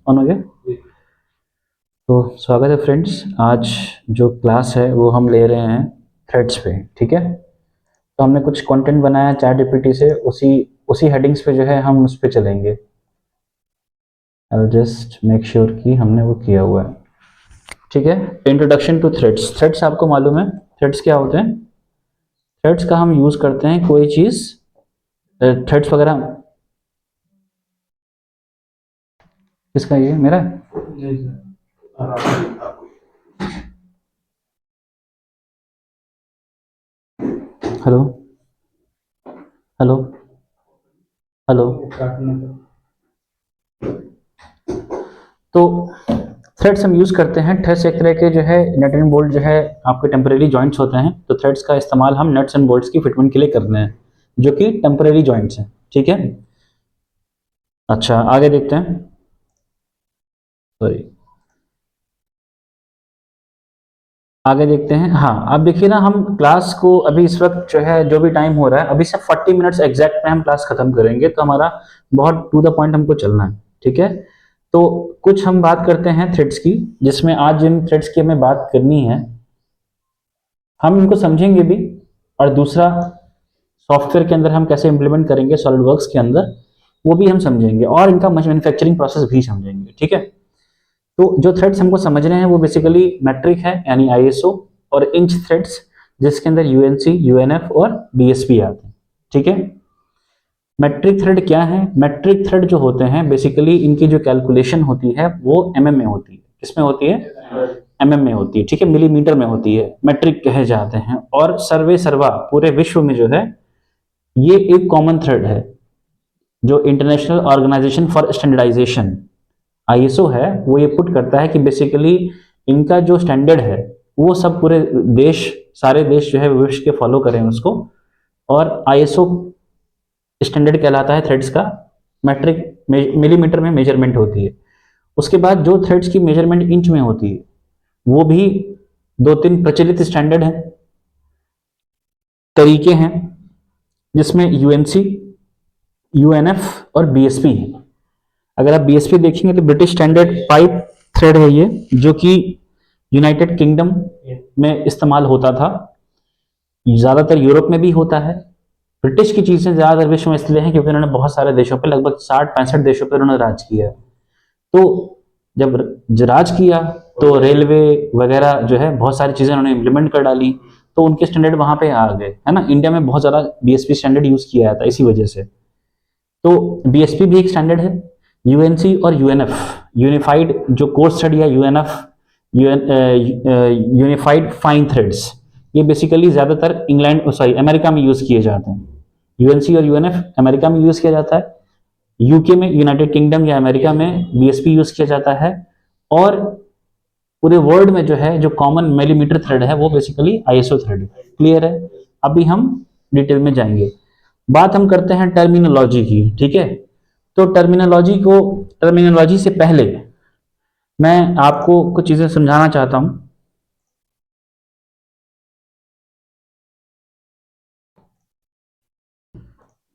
On हो गया। तो स्वागत है फ्रेंड्स। आज जो क्लास है वो हम ले रहे हैं थ्रेड्स पे। ठीक है, तो हमने कुछ कंटेंट बनाया चैट जीपीटी से, उसी उसी हेडिंग्स पे जो है हम उस पे चलेंगे। I will just make sure कि हमने वो किया हुआ है। ठीक है, इंट्रोडक्शन टू थ्रेड्स। थ्रेड्स आपको मालूम है थ्रेड्स क्या होते हैं? थ्रेड्स का हम यूज करते हैं कोई चीज, थ्रेड्स वगैरह। किसका ये मेरा है? Hello hello hello. तो थ्रेड्स हम यूज करते हैं। थ्रेड्स एक तरह के जो है नट एंड बोल्ट जो है आपके टेम्परेरी जॉइंट्स होते हैं। तो थ्रेड्स का इस्तेमाल हम नट्स एंड बोल्ट्स की फिटमेंट के लिए करते हैं जो कि टेम्परेरी जॉइंट्स हैं। ठीक है, अच्छा आगे देखते हैं। सॉरी, आगे देखते हैं। हाँ, अब देखिए ना, हम क्लास को अभी इस वक्त जो है जो भी टाइम हो रहा है अभी से 40 मिनट्स एग्जैक्ट में हम क्लास खत्म करेंगे। तो हमारा बहुत टू द पॉइंट हमको चलना है। ठीक है, तो कुछ हम बात करते हैं थ्रेड्स की, जिसमें आज जिन थ्रेड्स की हमें बात करनी है हम इनको समझेंगे भी, और दूसरा सॉफ्टवेयर के अंदर हम कैसे इंप्लीमेंट करेंगे सॉलिडवर्क्स के अंदर वो भी हम समझेंगे, और इनका मैन्युफैक्चरिंग प्रोसेस भी समझेंगे। ठीक है, तो जो थ्रेड्स हमको समझने हैं वो बेसिकली मैट्रिक है यानी आईएसओ, और इंच थ्रेड्स जिसके अंदर यूएनसी, यूएनएफ और बीएसपी आते हैं। ठीक है, मैट्रिक थ्रेड क्या है? मैट्रिक थ्रेड जो होते हैं बेसिकली इनकी जो कैलकुलेशन होती है वो एमएम में होती है। किसमें होती है? एमएम में होती है। ठीक है, मिलीमीटर में होती है, मैट्रिक कहे जाते हैं। और सर्वे सर्वा पूरे विश्व में जो है ये एक कॉमन थ्रेड है जो international organisation for standardisation ISO है वो ये पुट करता है कि बेसिकली इनका जो स्टैंडर्ड है वो सब पूरे देश, सारे देश जो है विश्व के फॉलो करें उसको। और आईएसओ स्टैंडर्ड कहलाता है थ्रेड्स का। मैट्रिक मिलीमीटर में मेजरमेंट होती है। उसके बाद जो थ्रेड्स की मेजरमेंट इंच में होती है वो भी दो तीन प्रचलित स्टैंडर्ड हैं, तरीके हैं, जिसमें यूएनसी, यूएनएफ और बीएसपी है। अगर आप बीएसपी देखेंगे तो ब्रिटिश स्टैंडर्ड पाइप थ्रेड है ये, जो कि यूनाइटेड किंगडम में इस्तेमाल होता था, ज्यादातर यूरोप में भी होता है। ब्रिटिश की चीजें ज्यादातर विश्व में इसलिए हैं क्योंकि उन्होंने बहुत सारे देशों पर, लगभग 60-65 देशों पर उन्होंने राज किया। तो जब राज किया तो रेलवे वगैरह जो है बहुत सारी चीजें उन्होंने इंप्लीमेंट कर डाली, तो उनके स्टैंडर्ड वहां पे आ गए, है ना। इंडिया में बहुत ज्यादा बीएसपी स्टैंडर्ड यूज किया जाता है इसी वजह से। तो बीएसपी भी एक स्टैंडर्ड है। यूएनसी और यूएनएफ, यूनिफाइड जो कोर्स थ्रेड, या यूएनएफ, यूनिफाइड फाइन थ्रेड्स, ये बेसिकली ज्यादातर इंग्लैंड, सॉरी, अमेरिका में यूज किए जाते हैं। यूएनसी और यूएनएफ अमेरिका में यूज किया जाता है, यूके में, यूनाइटेड किंगडम या अमेरिका में बीएसपी यूज किया जाता है, और पूरे वर्ल्ड में जो है जो कॉमन मिलीमीटर थ्रेड है वो बेसिकली आईएसओ थ्रेड है। क्लियर है? अभी हम डिटेल में जाएंगे। बात हम करते हैं टर्मिनोलॉजी की। ठीक है, तो टर्मिनोलॉजी से पहले मैं आपको कुछ चीजें समझाना चाहता हूं।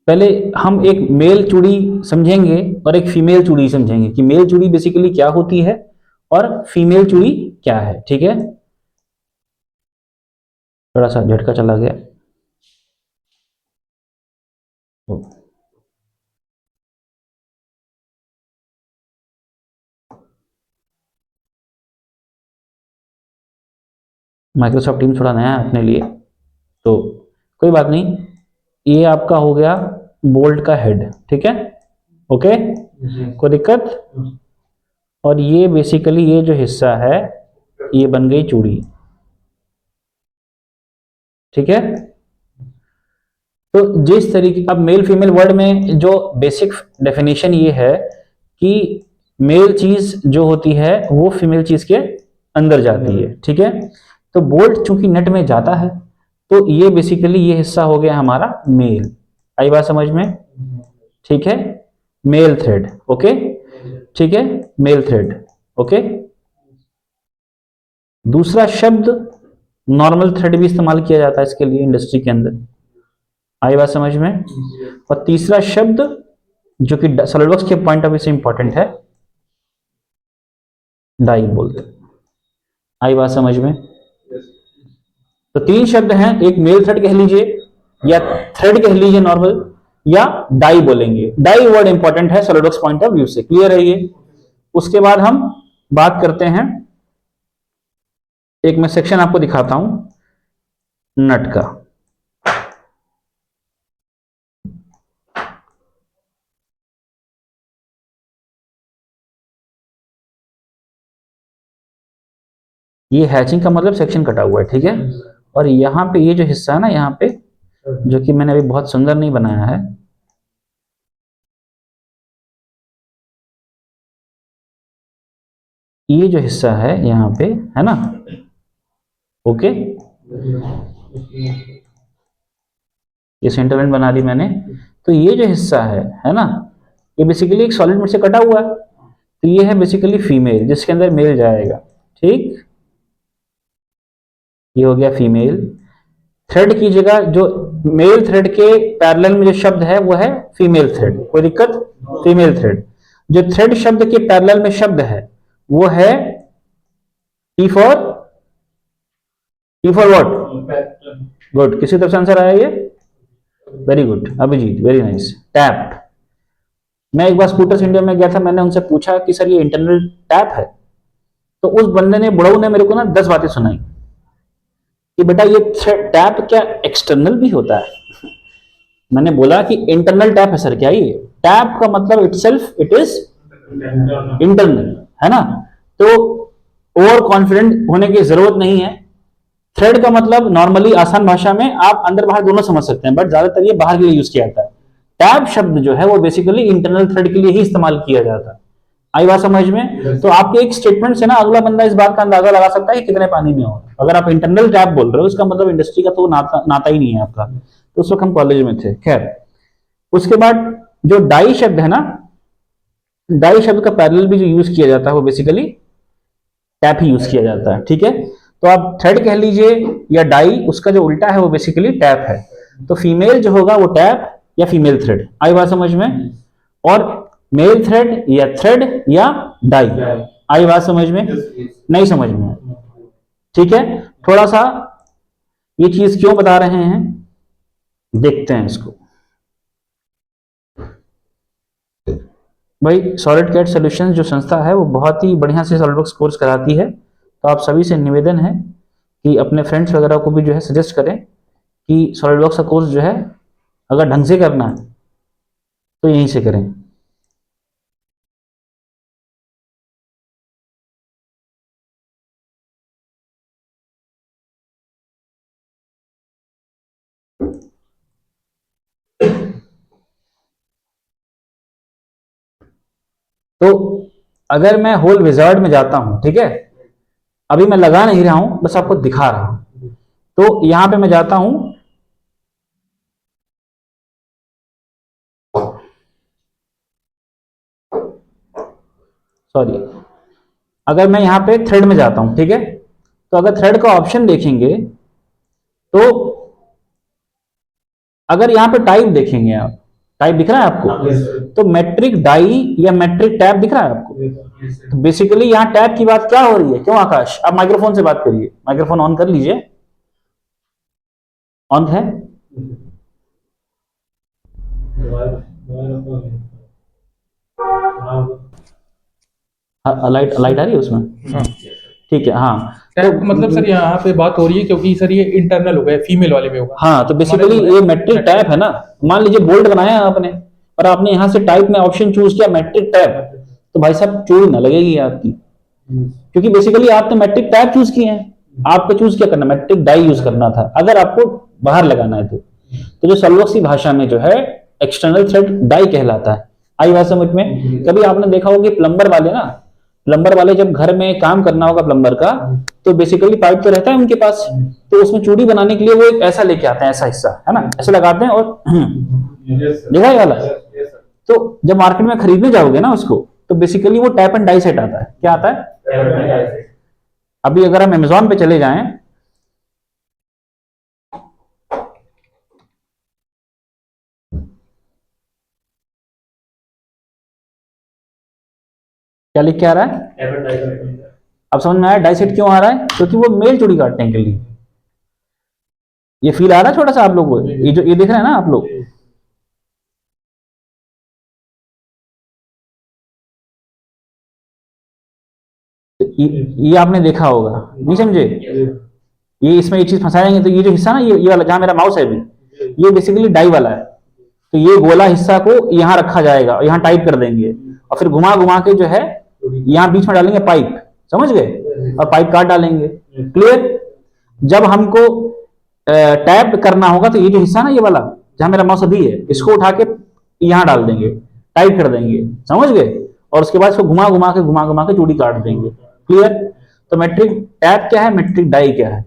पहले हम एक मेल चूड़ी समझेंगे और एक फीमेल चूड़ी समझेंगे कि मेल चूड़ी बेसिकली क्या होती है और फीमेल चूड़ी क्या है। ठीक है, थोड़ा सा झटका चला गया। माइक्रोसॉफ्ट टीम थोड़ा नया है अपने लिए, तो कोई बात नहीं। ये आपका हो गया बोल्ट का हेड। ठीक है, ओके, कोई दिक्कत? और ये बेसिकली ये जो हिस्सा है ये बन गई चूड़ी। ठीक है, तो जिस तरीके, अब मेल फीमेल वर्ड में जो बेसिक डेफिनेशन ये है कि मेल चीज जो होती है वो फीमेल चीज के अंदर जाती है। ठीक है, तो बोल्ट चूंकि नेट में जाता है तो ये बेसिकली ये हिस्सा हो गया हमारा मेल। आई बात समझ में? ठीक है, मेल थ्रेड। ओके, ठीक है, मेल थ्रेड। ओके, दूसरा शब्द नॉर्मल थ्रेड भी इस्तेमाल किया जाता है इसके लिए इंडस्ट्री के अंदर। आई बात समझ में? और तीसरा शब्द जो कि सॉलिडवर्क्स के पॉइंट ऑफ व्यू से इंपॉर्टेंट है, डाई बोलते हैं। आई बात समझ में? तो तीन शब्द हैं, एक मेल थ्रेड कह लीजिए या थ्रेड कह लीजिए नॉर्मल, या डाई बोलेंगे। डाई वर्ड इंपॉर्टेंट है सॉलिडवर्क्स पॉइंट ऑफ व्यू से, क्लियर है ये? उसके बाद हम बात करते हैं, एक मैं सेक्शन आपको दिखाता हूं नट का। ये हैचिंग का मतलब सेक्शन कटा हुआ है, ठीक है। और यहाँ पे ये जो हिस्सा है ना, यहाँ पे जो कि मैंने अभी बहुत सुंदर नहीं बनाया है, ये जो हिस्सा है यहाँ पे, है ना, ओके, ये सेंटर लाइन बना दी मैंने। तो ये जो हिस्सा है ना, ये बेसिकली एक सॉलिड में से कटा हुआ है। तो ये है बेसिकली फीमेल, जिसके अंदर मेल जाएगा, ठीक। ये हो गया फीमेल। थ्रेड की जगह जो मेल थ्रेड के पैरेलल में जो शब्द है वो है फीमेल थ्रेड, कोई दिक्कत? Female thread. जो थ्रेड शब्द के पैरेलल में शब्द है वो है T for, T for what? Good, किसी तरफ से आंसर आया ये? Very good Abhijit, very nice. Tap. मैं एक बार स्कूटर्स इंडिया में गया था, मैंने उनसे पूछा कि सर ये इंटरनल टैप है, तो उस बंदे ने, बुढ़ऊ ने मेरे को ना 10 बातें सुनाई कि बेटा ये टैप क्या एक्सटर्नल भी होता है? मैंने बोला कि इंटरनल टैप है सर, क्या ये? टैप का मतलब इटसेल्फ इट इज इंटरनल, है ना। तो ओवर कॉन्फिडेंट होने की जरूरत नहीं है। थ्रेड का मतलब नॉर्मली आसान भाषा में आप अंदर बाहर दोनों समझ सकते हैं, बट ज्यादातर ये बाहर के लिए यूज किया जाता है। टैप शब्द जो है वो बेसिकली इंटरनल थ्रेड के लिए ही इस्तेमाल किया जाता है। आई बात समझ में? तो आपके एक स्टेटमेंट से ना अगला बंदा इस बात का अंदाजा लगा सकता है कि कितने पानी में हो। अगर आप इंटरनल टैप बोल रहे हो, इसका मतलब इंडस्ट्री का तो नाता ही नहीं है आपका। तो उस वक्त हम कॉलेज में थे, खैर। उसके बाद जो डाई शब्द है ना, डाई शब्द का पैरेलल भी जो यूज किया जाता है वो बेसिकली टैप ही यूज किया जाता है, ठीक है। तो आप थ्रेड कह लीजिए या डाई, उसका जो उल्टा है वो बेसिकली टैप है। तो फीमेल जो होगा वो टैप या फीमेल थ्रेड। आई बात समझ में? और मेल थ्रेड या थ्रेड या डाई। आई बात समझ में? नहीं समझ में? ठीक है। थोड़ा सा ये चीज क्यों बता रहे हैं, देखते हैं इसको। भाई सॉलिड कैड सॉल्यूशंस जो संस्था है वो बहुत ही बढ़िया से सॉलिडवर्क्स कोर्स कराती है। तो आप सभी से निवेदन है कि अपने फ्रेंड्स वगैरह को भी जो है सजेस्ट करें कि सॉलिडवर्क्स का कोर्स जो है अगर ढंग से करना है तो यहीं से करें। तो अगर मैं होल विजार्ड में जाता हूं, ठीक है, अभी मैं लगा नहीं रहा हूं, बस आपको दिखा रहा हूं। तो यहां पे मैं जाता हूं, सॉरी, अगर मैं यहां पे थ्रेड में जाता हूं, ठीक है, तो अगर थ्रेड का ऑप्शन देखेंगे तो अगर यहां पे टाइप देखेंगे आप, टाइप दिख रहा है आपको? तो मैट्रिक डाई या मैट्रिक टैप दिख रहा है आपको? तो बेसिकली यहां टैप की बात क्या हो रही है? क्यों आकाश, आप माइक्रोफोन से बात करिए, माइक्रोफोन ऑन कर लीजिए। ऑन है? लाइट लाइट आ रही है उसमें? हाँ। ठीक है, हाँ। तो टैप मतलब सर यहाँ पे बात हो रही है क्योंकि सर ये इंटरनल हो गया, फीमेल वाले में होगा। हाँ, तो बेसिकली ये मैट्रिक टैप है ना। मान लीजिए बोल्ट बनाया है आपने और आपने यहां से टाइप में ऑप्शन चूज किया मैट्रिक टैप, तो भाई साहब चोरी ना लगेगी आपकी, क्योंकि बेसिकली आप तो मैट्रिक टैप चूज किए हैं। आपको चूज क्या करना, मैट्रिक डाई यूज करना था अगर आपको बाहर लगाना है तो जो सॉलिडवर्क्स की भाषा में जो है एक्सटर्नल थ्रेड डाई कहलाता है। आई बात समझ में? कभी आपने देखा होगा कि प्लम्बर वाले ना, प्लम्बर वाले जब घर में काम करना होगा प्लम्बर का, तो बेसिकली पाइप तो रहता है उनके पास, तो उसमें चूड़ी बनाने के लिए वो एक ऐसा लेके आते हैं, ऐसा हिस्सा है ना, ऐसे लगाते हैं और देखा है वाला। तो जब मार्केट में खरीदने जाओगे ना उसको, तो बेसिकली वो टैप एंड डाई सेट आता है। क्या आता है? अभी अगर हम अमेजोन पे चले जाएं, क्या लिख के आ रहा है? अब समझ में आया डाई सेट क्यों आ रहा है, क्योंकि वो मेल चूड़ी काटने के लिए। ये फील आ रहा है छोटा सा आप लोगों को, ये जो ये देख रहे हैं ना आप लोग, तो ये आपने देखा होगा, नहीं समझे? ये इसमें ये चीज फंसाएंगे तो ये जो हिस्सा ना, ये वाला जहां मेरा माउस है अभी, ये बेसिकली डाई वाला है। तो ये गोला हिस्सा को यहाँ रखा जाएगा और यहाँ टाइप कर देंगे, और फिर घुमा घुमा के जो है यहाँ बीच में डालेंगे पाइप, समझ गए, और पाइप काट डालेंगे। क्लियर? जब हमको टैप करना होगा तो ये जो हिस्सा ना, ये वाला जहां मेरा माउस अभी है, इसको उठा के यहाँ डाल देंगे, टाइप कर देंगे, समझ गए, और उसके बाद इसको घुमा घुमा के चूड़ी काट देंगे। क्लियर? तो मेट्रिक टैप क्या है, मेट्रिक डाई क्या है,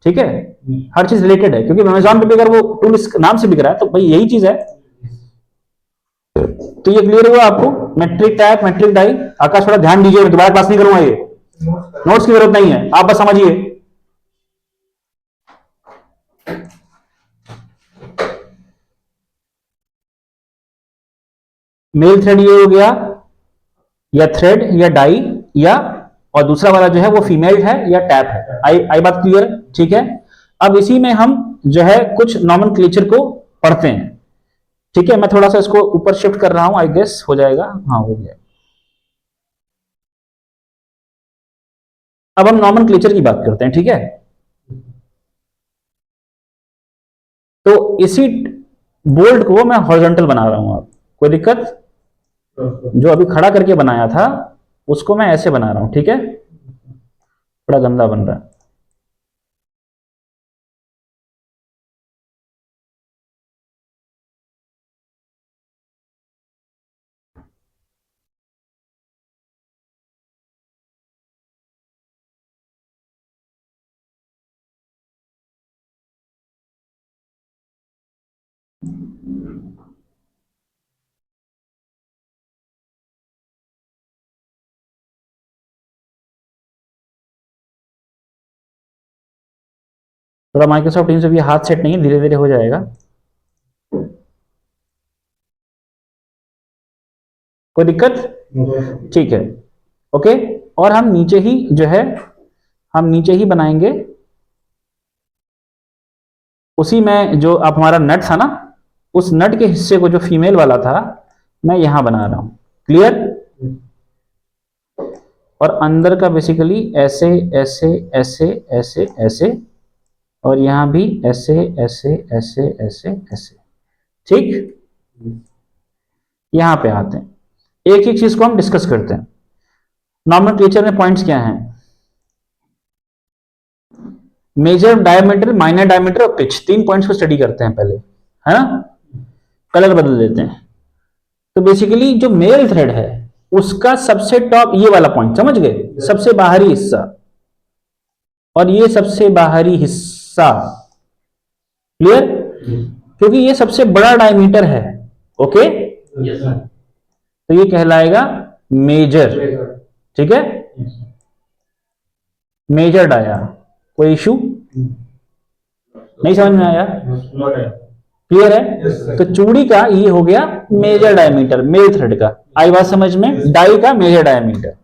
ठीक है, हर चीज रिलेटेड है, क्योंकि अमेजॉन पे भी अगर वो टूल इस नाम से बिक रहा है तो भाई यही चीज है। तो ये क्लियर हुआ आपको, मेट्रिक टैप मेट्रिक डाई। आकाश थोड़ा ध्यान दीजिए, मैं दोबारा क्लास नहीं करूंगा, ये नोट्स की जरूरत नहीं है, आप बस समझिए। मेल थ्रेड ये हो गया, या थ्रेड या डाई, या और दूसरा वाला जो है वो फीमेल है या टैप है। आई बात क्लियर? ठीक है। अब इसी में हम जो है कुछ नॉमेनक्लेचर को पढ़ते हैं, ठीक है। मैं थोड़ा सा इसको ऊपर शिफ्ट कर रहा हूं, आई गेस हो जाएगा, हाँ हो गया। अब हम नॉमेनक्लेचर की बात करते हैं, ठीक है। तो इसी बोल्ड को मैं हॉरिजॉन्टल बना रहा हूं, आप कोई दिक्कत? जो अभी खड़ा करके बनाया था उसको मैं ऐसे बना रहा हूं, ठीक है, बड़ा गंदा बन रहा है। थोड़ा माइक्रोसॉफ्ट टीम से भी हाथ सेट नहीं है, धीरे धीरे हो जाएगा, कोई दिक्कत? ठीक है, ओके। और हम नीचे ही जो है, हम नीचे ही बनाएंगे उसी में जो आप हमारा नट था ना, उस नट के हिस्से को जो फीमेल वाला था मैं यहां बना रहा हूं। क्लियर? और अंदर का बेसिकली ऐसे ऐसे ऐसे ऐसे ऐसे, और यहां भी ऐसे ऐसे ऐसे ऐसे ऐसे, ठीक। यहां पे आते हैं, एक एक चीज को हम डिस्कस करते हैं। नॉमेनक्लेचर में पॉइंट्स क्या हैं? मेजर, डायमीटर, माइनर डायमीटर और पिच, 3 पॉइंट्स को स्टडी करते हैं पहले, है ना। कलर बदल देते हैं। तो बेसिकली जो मेल थ्रेड है उसका सबसे टॉप ये वाला पॉइंट, समझ गए, सबसे बाहरी हिस्सा, और ये सबसे बाहरी हिस्सा। क्लियर? क्योंकि ये सबसे बड़ा डायमीटर है, ओके। तो ये कहलाएगा मेजर, ठीक है, मेजर डाया। कोई इशू नहीं, समझ में आया? क्लियर है? तो चूड़ी का ये हो गया मेजर डायमीटर, मेल थ्रेड का। आई बात समझ में? डाई का मेजर डायमीटर।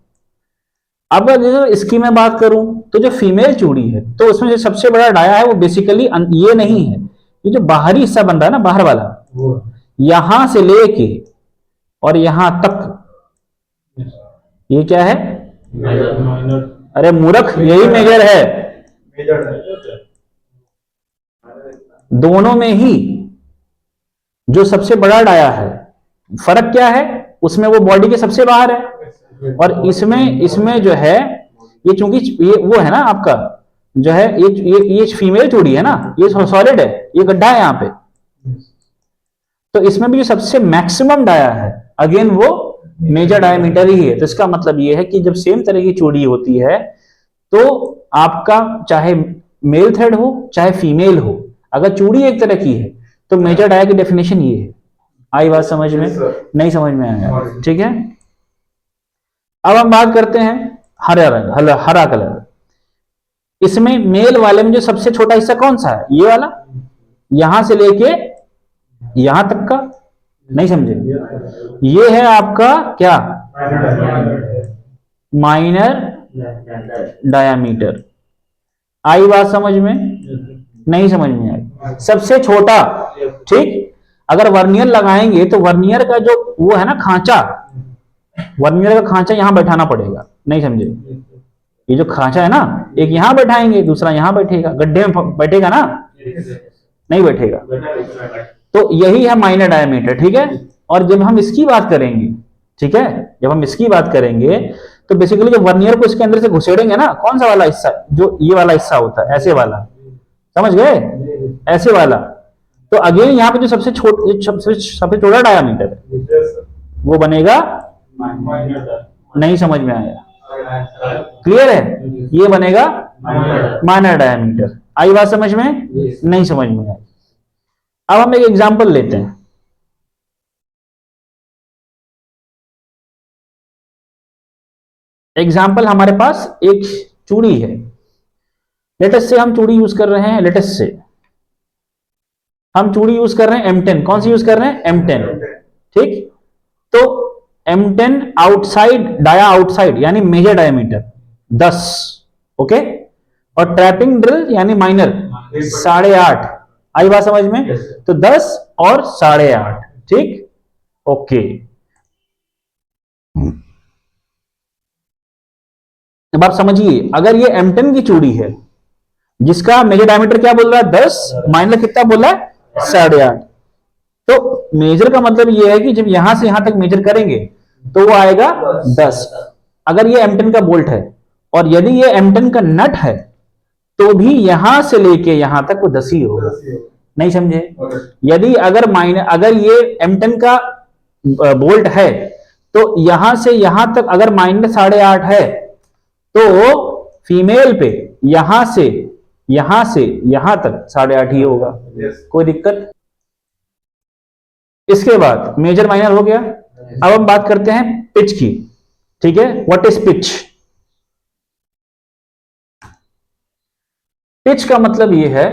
अब अगर इसकी मैं बात करूं तो जो फीमेल चूड़ी है तो उसमें जो सबसे बड़ा डाया है वो बेसिकली ये नहीं है, ये जो बाहरी हिस्सा बन रहा है ना, बाहर वाला, यहां से लेके और यहां तक, ये क्या है? अरे मूर्ख, यही मेजर है। दोनों में ही जो सबसे बड़ा डाया है, फर्क क्या है उसमें, वो बॉडी के सबसे बाहर है, और इसमें जो है ये, चूंकि ये वो है ना आपका जो है, ये फीमेल चूड़ी है ना, ये सॉलिड है, ये गड्ढा है यहां पे। तो इसमें भी जो सबसे मैक्सिमम डाया है अगेन वो मेजर डायमीटर ही है। तो इसका मतलब ये है कि जब सेम तरह की चूड़ी होती है तो आपका चाहे मेल थ्रेड हो चाहे फीमेल हो, अगर चूड़ी एक तरह की है तो मेजर डाया की डेफिनेशन ये है। आई बात समझ में? नहीं समझ में आया? ठीक है। अब हम बात करते हैं हरा रंग, हरा कलर। इसमें मेल वाले में जो सबसे छोटा हिस्सा कौन सा है? ये वाला, यहां से लेके यहां तक का। नहीं समझे? ये है आपका क्या? Minor diameter. आई बात समझ में? नहीं समझ में आई। सबसे छोटा, ठीक। अगर वर्नियर लगाएंगे तो वर्नियर का जो वो है ना खांचा, वर्नियर का खांचा यहां बैठाना पड़ेगा। नहीं समझे? ये जो खांचा है ना, एक यहां बैठाएंगे, दूसरा यहां बैठेगा, गड्ढे में बैठेगा ना? नहीं बैठेगा। तो यही है माइनर डायमीटर, ठीक है। और जब हम इसकी बात करेंगे, ठीक है, जब हम इसकी बात करेंगे तो बेसिकली जब वर्नियर को इसके अंदर से घुसेड़ेंगे ना, कौन सा वाला हिस्सा, जो ये वाला हिस्सा होता है, ऐसे वाला, समझ गए? ऐसे वाला। तो अगेन यहाँ पे जो सबसे छोटा डायामीटर है वो बनेगा, नहीं समझ में आया? क्लियर है? ये बनेगा माइनर डायमीटर। आई बात समझ में? नहीं समझ में आई। अब हम एक एग्जांपल लेते हैं। एग्जाम्पल हमारे पास एक चूड़ी है। लेटेस्ट से हम चूड़ी यूज कर रहे हैं, लेटेस्ट से हम चूड़ी यूज कर रहे हैं M10। कौन सी यूज कर रहे हैं? M10, ठीक। तो M10 आउटसाइड, डाया आउटसाइड यानी मेजर डायमीटर 10, ओके। और ट्रैपिंग ड्रिल यानी माइनर 8.5। आई बात समझ में? तो 10 और 8.5, ठीक, ओके। अब आप समझिए, अगर ये M10 की चूड़ी है जिसका मेजर डायमीटर क्या बोल रहा है? 10, माइनर कितना बोल रहा है? 8.5। तो मेजर का मतलब ये है कि जब यहां से यहां तक मेजर करेंगे तो वो आएगा 10। अगर ये M10 का बोल्ट है और यदि ये M10 का नट है तो भी यहां से लेके यहां तक वो 10 ही होगा। नहीं समझे? यदि अगर ये M10 का बोल्ट है तो यहां से यहां तक अगर माइनस 8.5 है तो फीमेल पे यहां से यहां तक 8.5 ही होगा। कोई दिक्कत? इसके बाद मेजर माइनर हो गया। अब हम बात करते हैं पिच की, ठीक है। What is pitch? पिच का मतलब ये है,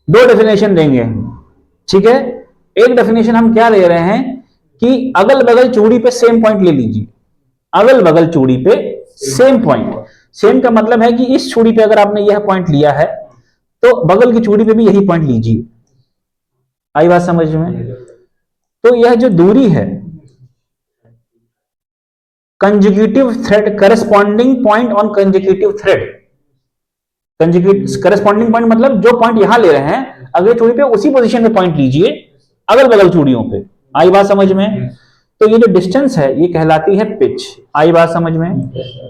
दो डेफिनेशन देंगे हम, ठीक है। एक डेफिनेशन हम क्या ले रहे हैं कि अगल बगल चूड़ी पे सेम पॉइंट ले लीजिए। अगल बगल चूड़ी पे सेम पॉइंट। सेम का मतलब है कि इस चूड़ी पे अगर आपने यह पॉइंट लिया है तो बगल की चूड़ी पे भी यही पॉइंट लीजिए। आई बात समझ में? तो यह जो दूरी है, consecutive thread, corresponding point on consecutive thread. Corresponding point मतलब जो पॉइंट यहां ले रहे हैं अगले चूड़ी पे उसी पोजीशन में पॉइंट लीजिए अगल बगल चूड़ियों पे। आई बात समझ में? तो ये जो डिस्टेंस है ये कहलाती है पिच। आई बात समझ में?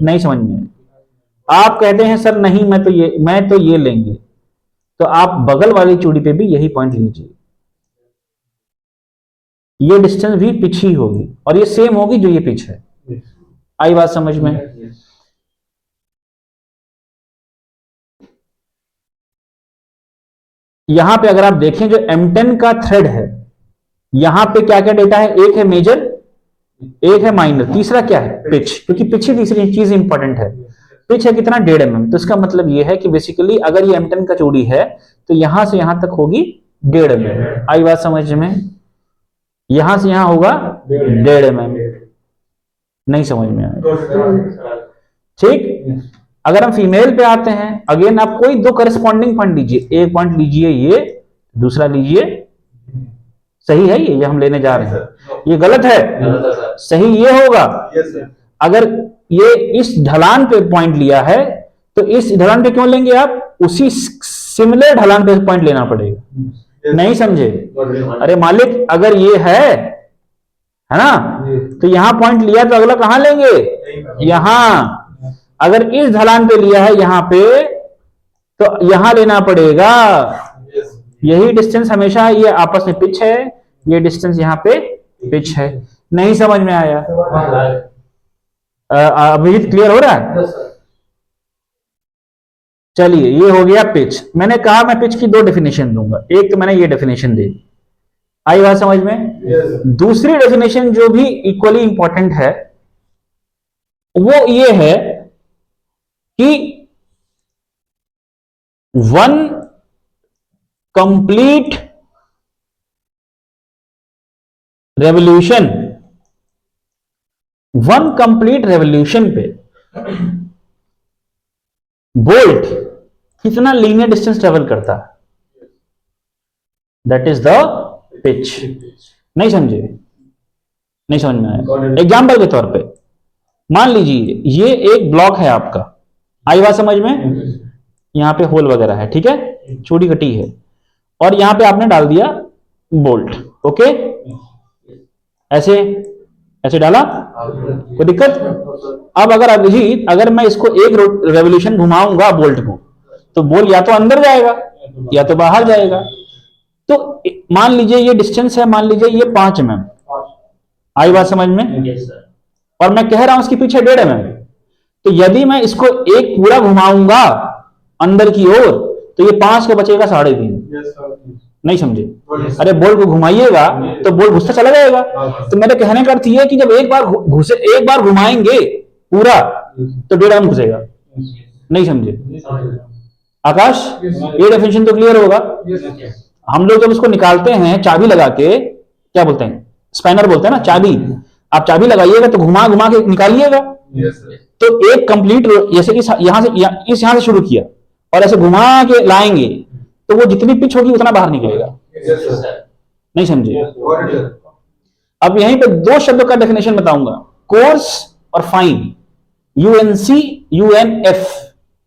नहीं समझ में? आप कहते हैं सर नहीं, मैं तो ये लेंगे, तो आप बगल वाली चूड़ी पे भी यही पॉइंट लीजिए। ये डिस्टेंस भी पिच ही होगी और ये सेम होगी जो ये पिच है। आई बात समझ में? यहां पे अगर आप देखें जो M10 का थ्रेड है, यहां पे क्या क्या डेटा है? एक है मेजर, एक है माइनर, तीसरा क्या है? पिच। क्योंकि पिच ही तीसरी चीज इंपॉर्टेंट है। पिच है कितना? 1.5 mm। तो इसका मतलब यह है कि बेसिकली अगर ये M10 का चूड़ी है तो यहां से यहां तक होगी 1.5 mm। आई बात समझ में? यहां से यहां होगा 1.5 mm। नहीं समझ में आया? ठीक। अगर हम फीमेल पे आते हैं, अगेन आप कोई दो करस्पॉन्डिंग पॉइंट लीजिए। एक पॉइंट लीजिए ये, दूसरा लीजिए, सही है ये हम लेने जा रहे हैं, ये गलत है? सही ये होगा। अगर ये इस ढलान पे पॉइंट लिया है तो इस ढलान पे क्यों लेंगे आप? उसी सिमिलर ढलान पे पॉइंट लेना पड़ेगा। नहीं समझे? अरे मालिक, अगर ये है ना, तो यहां पॉइंट लिया तो अगला कहां लेंगे? यहां। अगर इस ढलान पे लिया है यहां पे तो यहां लेना पड़ेगा। यही डिस्टेंस हमेशा, ये आपस में पिच है, ये डिस्टेंस यहां पे पिच है। नहीं समझ में आया? अभिजीत क्लियर हो रहा है? चलिए, ये हो गया पिच। मैंने कहा मैं पिच की दो डेफिनेशन दूंगा, एक तो मैंने ये डेफिनेशन दी। आई बात समझ में? दूसरी डेफिनेशन जो भी इक्वली इंपॉर्टेंट है वो ये है कि वन कंप्लीट रेवोल्यूशन पे बोल्ट कितना लीनियर डिस्टेंस ट्रेवल करता है, दैट इज द पिच। नहीं समझे, नहीं समझ में आया। एग्जाम्पल के तौर पे मान लीजिए ये एक ब्लॉक है आपका, आई बात समझ में, यहां पे होल वगैरह है, ठीक है, चूड़ी कटी है, और यहां पे आपने डाल दिया बोल्ट, ओके, ऐसे ऐसे डाला, कोई दिक्कत? अब अगर अभिजीत, अगर मैं इसको एक रेवोल्यूशन घुमाऊंगा बोल्ट को, तो बोल्ट या तो अंदर जाएगा या तो बाहर जाएगा। तो मान लीजिए ये डिस्टेंस है, मान लीजिए ये 5 mm, आई बात समझ में, और मैं कह रहा हूं इसकी पीछे 1.5 mm, तो यदि मैं इसको एक पूरा घुमाऊंगा अंदर की ओर, तो ये 5 का बचेगा 3.5। नहीं समझे? अरे बोल्ट को घुमाइएगा तो बोल्ट घुसता चला जाएगा। तो मेरे कहने का अर्थ ये है कि जब एक बार घुमाएंगे पूरा, तो 1.5 mm घुसेगा। नहीं समझे आकाश? ये डेफिनेशन तो क्लियर होगा। हम लोग जब उसको निकालते हैं चाबी लगा के, क्या बोलते हैं, स्पैनर बोलते हैं ना, चाबी, आप चाबी लगाइएगा तो घुमा घुमा के निकालिएगा। तो एक कंप्लीट, जैसे कि यहां से शुरू किया और ऐसे घुमा के लाएंगे, तो वो जितनी पिच होगी उतना बाहर निकलेगा। नहीं समझे? अब यहीं पे 2 शब्दों का डेफिनेशन बताऊंगा, कोर्स और fine. UNC UNF,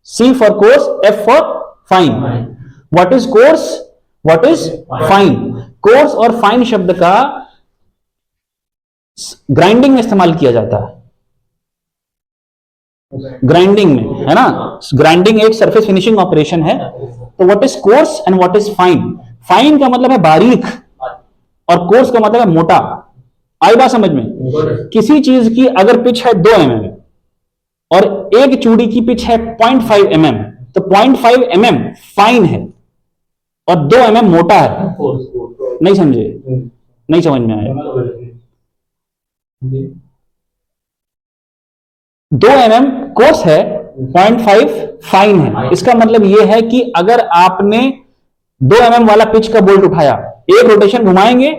C for course, F for fine. What is course, what is fine? Course और फाइन शब्द का ग्राइंडिंग में इस्तेमाल किया जाता है, ग्राइंडिंग में, है ना। ग्राइंडिंग एक सरफेस फिनिशिंग ऑपरेशन है। तो what is course and what is fine? Fine का मतलब है बारीक और कोर्स का मतलब है मोटा। आई बात समझ में? किसी चीज की अगर पिच है 2 mm और एक चूड़ी की पिच है 0.5 mm, तो 0.5 mm फाइन है और 2 mm मोटा है। नहीं समझे? नहीं समझ में आया? 2 mm कोर्स है, 0.5 फाइन है। इसका मतलब यह है कि अगर आपने 2 mm वाला पिच का बोल्ट उठाया, एक रोटेशन घुमाएंगे,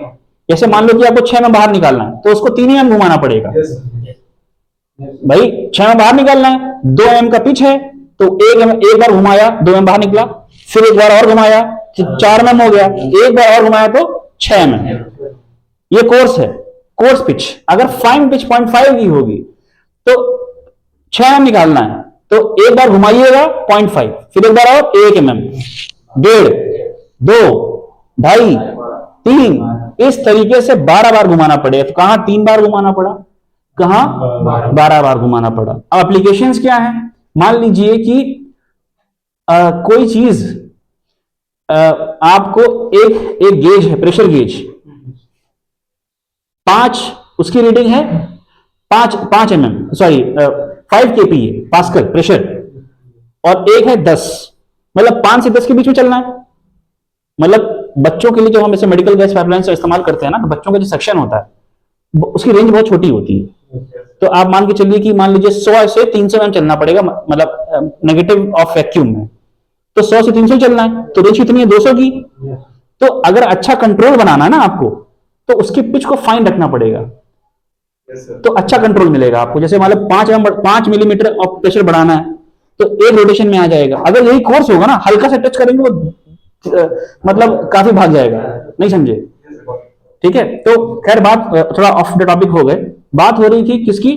जैसे मान लो कि आपको 6 mm बाहर निकालना है, तो उसको 3 mm घुमाना पड़ेगा। भाई 6 mm बाहर निकालना है, 2 mm का पिच है, तो एक बार घुमाया 2 mm बाहर निकला, फिर एक बार और घुमाया 4 mm हो गया, एक बार और घुमाया तो 6 mm। ये कोर्स है, कोर्स पिच। अगर फाइन पिच 0.5 की होगी तो 6 mm निकालना है, तो एक बार घुमाइएगा 0.5, फिर एक बार और 1 mm, 1.5, 2, 2.5, 3, इस तरीके से 12 बार घुमाना पड़ेगा। तो कहां 3 बार घुमाना पड़ा, कहां 12 बार घुमाना पड़ा। अब एप्लीकेशंस क्या है? मान लीजिए कि कोई चीज आपको एक गेज है, प्रेशर गेज, 5 उसकी रीडिंग है 5 mm, sorry 5 kPa pascal pressure, और एक है 10, मतलब 5 से 10 के बीच में चलना है। मतलब बच्चों के लिए जब हम ऐसे मेडिकल गैस पाइपलाइन से इस्तेमाल करते हैं ना, तो बच्चों का जो सेक्शन होता है उसकी रेंज बहुत छोटी होती है। तो आप मान के चलिए कि मान लीजिए 100 से 300 mm चलना पड़ेगा, मतलब नेगेटिव ऑफ वैक्यूम में, तो 100 से 300 चलना है, तो रेंज कितनी है 200 की। तो अगर अच्छा कंट्रोल बनाना है ना आपको, तो उसकी पिच को फाइन रखना पड़ेगा, तो अच्छा कंट्रोल मिलेगा आपको। जैसे मतलब 5 मिलीमीटर ऑफ प्रेशर बढ़ाना है, तो एक रोटेशन में आ जाएगा। अगर यही कोर्स होगा ना, हल्का से टच करेंगे वो मतलब काफी भाग जाएगा। नहीं समझे? ठीक है। तो खैर बात थोड़ा ऑफ द टॉपिक हो गए। बात हो रही थी किसकी?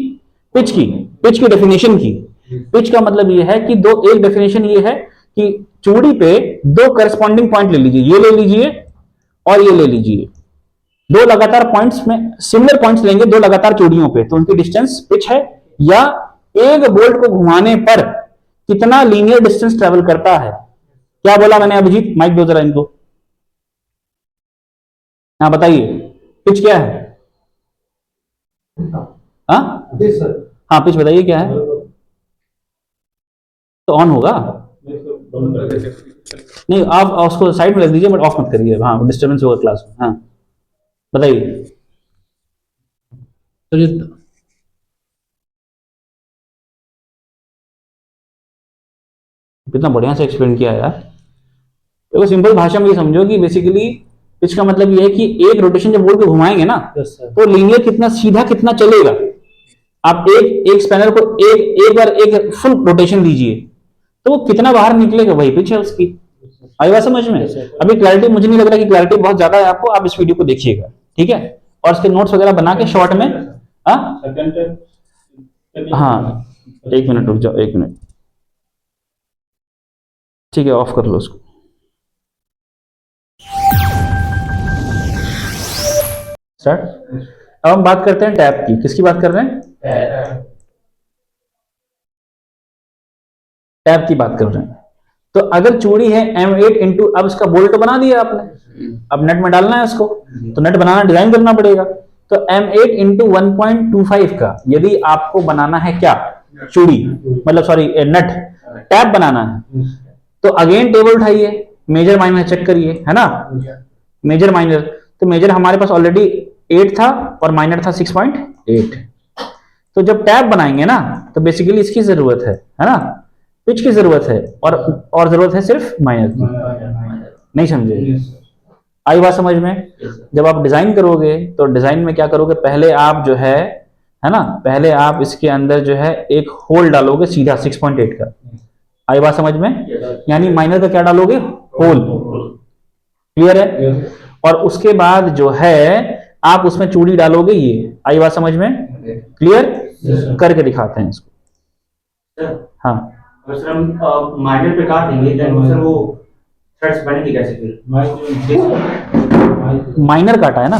पिच की, पिच की डेफिनेशन की। पिच का मतलब ये है कि एक डेफिनेशन ये है कि चूड़ी पे 2 करस्पॉन्डिंग पॉइंट ले लीजिए, ये ले लीजिए और ये ले लीजिए, 2 लगातार पॉइंट्स में सिमिलर पॉइंट्स लेंगे 2 लगातार चूड़ियों पे, तो उनकी डिस्टेंस पिच है। या एक बोल्ट को घुमाने पर कितना लीनियर डिस्टेंस ट्रेवल करता है। क्या बोला मैंने अभिजीत? माइक दो जरा इनको। हाँ बताइए, पिच क्या है? हाँ हाँ, पिच बताइए क्या है? तो ऑन होगा नहीं, आप उसको साइड में रख दीजिए, बट ऑफ मत करिए। हाँ, डिस्टर्बेंस होगा क्लास में। हाँ बताइए। तो ये कितना बढ़िया से एक्सप्लेन किया यार। देखो सिंपल भाषा में ये समझो कि बेसिकली पिच का मतलब ये है कि एक रोटेशन जब बोल्ट को घुमाएंगे ना, तो लीनियर कितना सीधा कितना चलेगा। आप एक स्पैनर को एक बार एक फुल रोटेशन दीजिए, तो वो कितना बाहर निकलेगा वही पिच है उसकी। आई बात समझ में? अभी क्लैरिटी मुझे नहीं लग रहा कि क्लैरिटी बहुत ज्यादा है आपको, आप इस वीडियो को देखिएगा, ठीक है, और उसके नोट्स वगैरह बना के शॉर्ट में। हाँ, एक मिनट रुक जाओ, एक मिनट, ठीक है, ऑफ कर लो उसको। स्टार्ट। अब हम बात करते हैं टैप की। किसकी बात कर रहे हैं? टैप की बात कर रहे हैं। तो अगर चूड़ी है M8 इंटू, अब इसका बोल्ट बना दिया आपने, अब नेट में डालना है उसको, तो नेट बनाना डिजाइन करना पड़ेगा। तो M8 इंटू 1.25 का यदि आपको बनाना है क्या, चूड़ी, मतलब सॉरी नेट, टैप बनाना है, तो अगेन टेबल उठाइए, मेजर माइनर चेक करिए, है ना, मेजर माइनर। तो मेजर हमारे पास ऑलरेडी 8 था और माइनर था 6.8। तो जब टैप बनाएंगे ना, तो बेसिकली इसकी जरूरत है ना, पिच की जरूरत है, और जरूरत है सिर्फ माइनर की। नहीं समझे? आई बात समझ में? जब आप डिजाइन करोगे तो डिजाइन में क्या करोगे, पहले आप जो है ना, पहले आप इसके अंदर जो है एक होल डालोगे सीधा 6.8 का। आई बात समझ में? यानी माइनर का क्या डालोगे, होल। क्लियर है? और उसके बाद जो है आप उसमें चूड़ी डालोगे ये। आई बात समझ में? क्लियर? करके दिखाते हैं इसको। हाँ, अगर सर हम माइनर पे काट देंगे देन सर वो थ्रेड्स बनेंगे कैसे फिर? माइनर काटा है ना।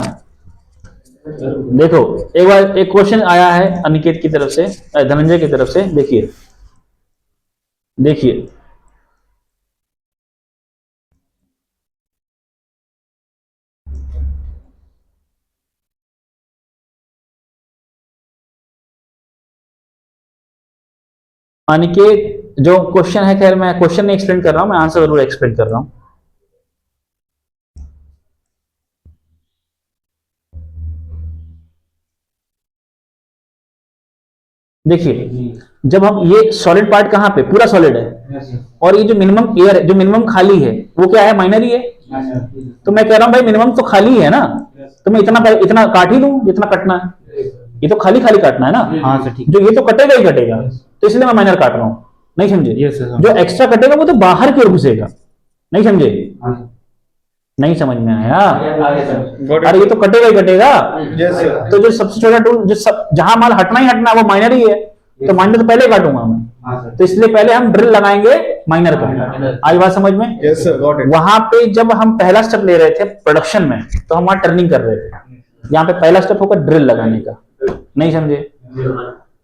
देखो, एक बार एक क्वेश्चन आया है अनिकेत की तरफ से, धनंजय की तरफ से, देखिए देखिए, अनिकेत जो क्वेश्चन है, खैर मैं क्वेश्चन नहीं एक्सप्लेन कर रहा हूं, मैं आंसर जरूर एक्सप्लेन कर रहा हूं। देखिए, जब हम ये सॉलिड पार्ट कहां पे, पूरा सॉलिड है, और ये जो मिनिमम एयर है, जो मिनिमम खाली है, वो क्या है, माइनर ही है। तो मैं कह रहा हूं भाई मिनिमम तो खाली है ना, तो मैं इतना काट ही लूं जितना कटना है। ये तो खाली खाली काटना है ना। हाँ सर ठीक। जो ये तो कटेगा ही कटेगा, तो इसलिए मैं माइनर काट रहा हूं। नहीं समझे? जो एक्स्ट्रा कटेगा वो तो बाहर की ओर घुसेगा। नहीं समझे? नहीं समझ में आया? अरे ये तो कटेगा ही कटेगा। तो जो सबसे छोटा टूल, जहां माल हटना ही हटना है वो माइनर ही है, तो माइनर तो पहले काटूंगा मैं। तो इसलिए पहले हम ड्रिल लगाएंगे माइनर का। आई बात समझ में? Yes sir, got it. वहां पे जब हम पहला स्टेप ले रहे थे प्रोडक्शन में, तो हम वहां टर्निंग कर रहे थे। यहाँ पे पहला स्टेप होगा ड्रिल लगाने का। नहीं समझे?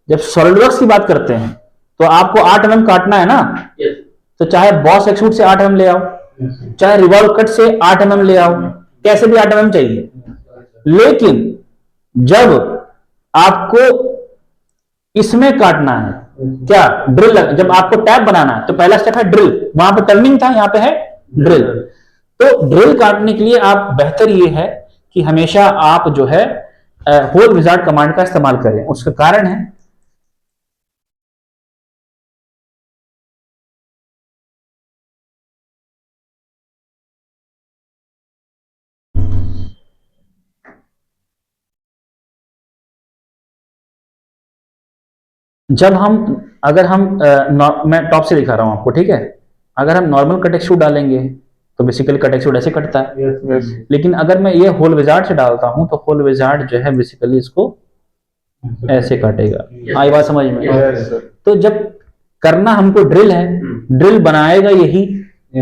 जब सॉलिडवर्क्स की बात करते हैं तो आपको 8 mm काटना है ना, तो चाहे बॉस एक्सट्रूड से 8 mm ले आओ, चाहे रिवॉल्व कट से 8 mm ले आओ, कैसे भी 8 mm चाहिए। लेकिन जब आपको इसमें काटना है क्या, ड्रिल, जब आपको टैप बनाना है, तो पहला स्टेप है ड्रिल। वहां पे टर्निंग था, यहाँ पे है ड्रिल। तो ड्रिल काटने के लिए आप, बेहतर ये है कि हमेशा आप जो है होल विजार्ड कमांड का इस्तेमाल करें। उसका कारण है, जब हम, अगर हम मैं टॉप से दिखा रहा हूं आपको, ठीक है, अगर हम नॉर्मल कट एक्सट्रूड डालेंगे तो बेसिकली कट एक्सट्रूड ऐसे कटता है। लेकिन अगर मैं ये होल विजार्ड से डालता हूं तो होल विजार्ड जो है बेसिकली इसको ऐसे काटेगा। आई बात समझ में? तो जब करना हमको ड्रिल है, ड्रिल बनाएगा यही,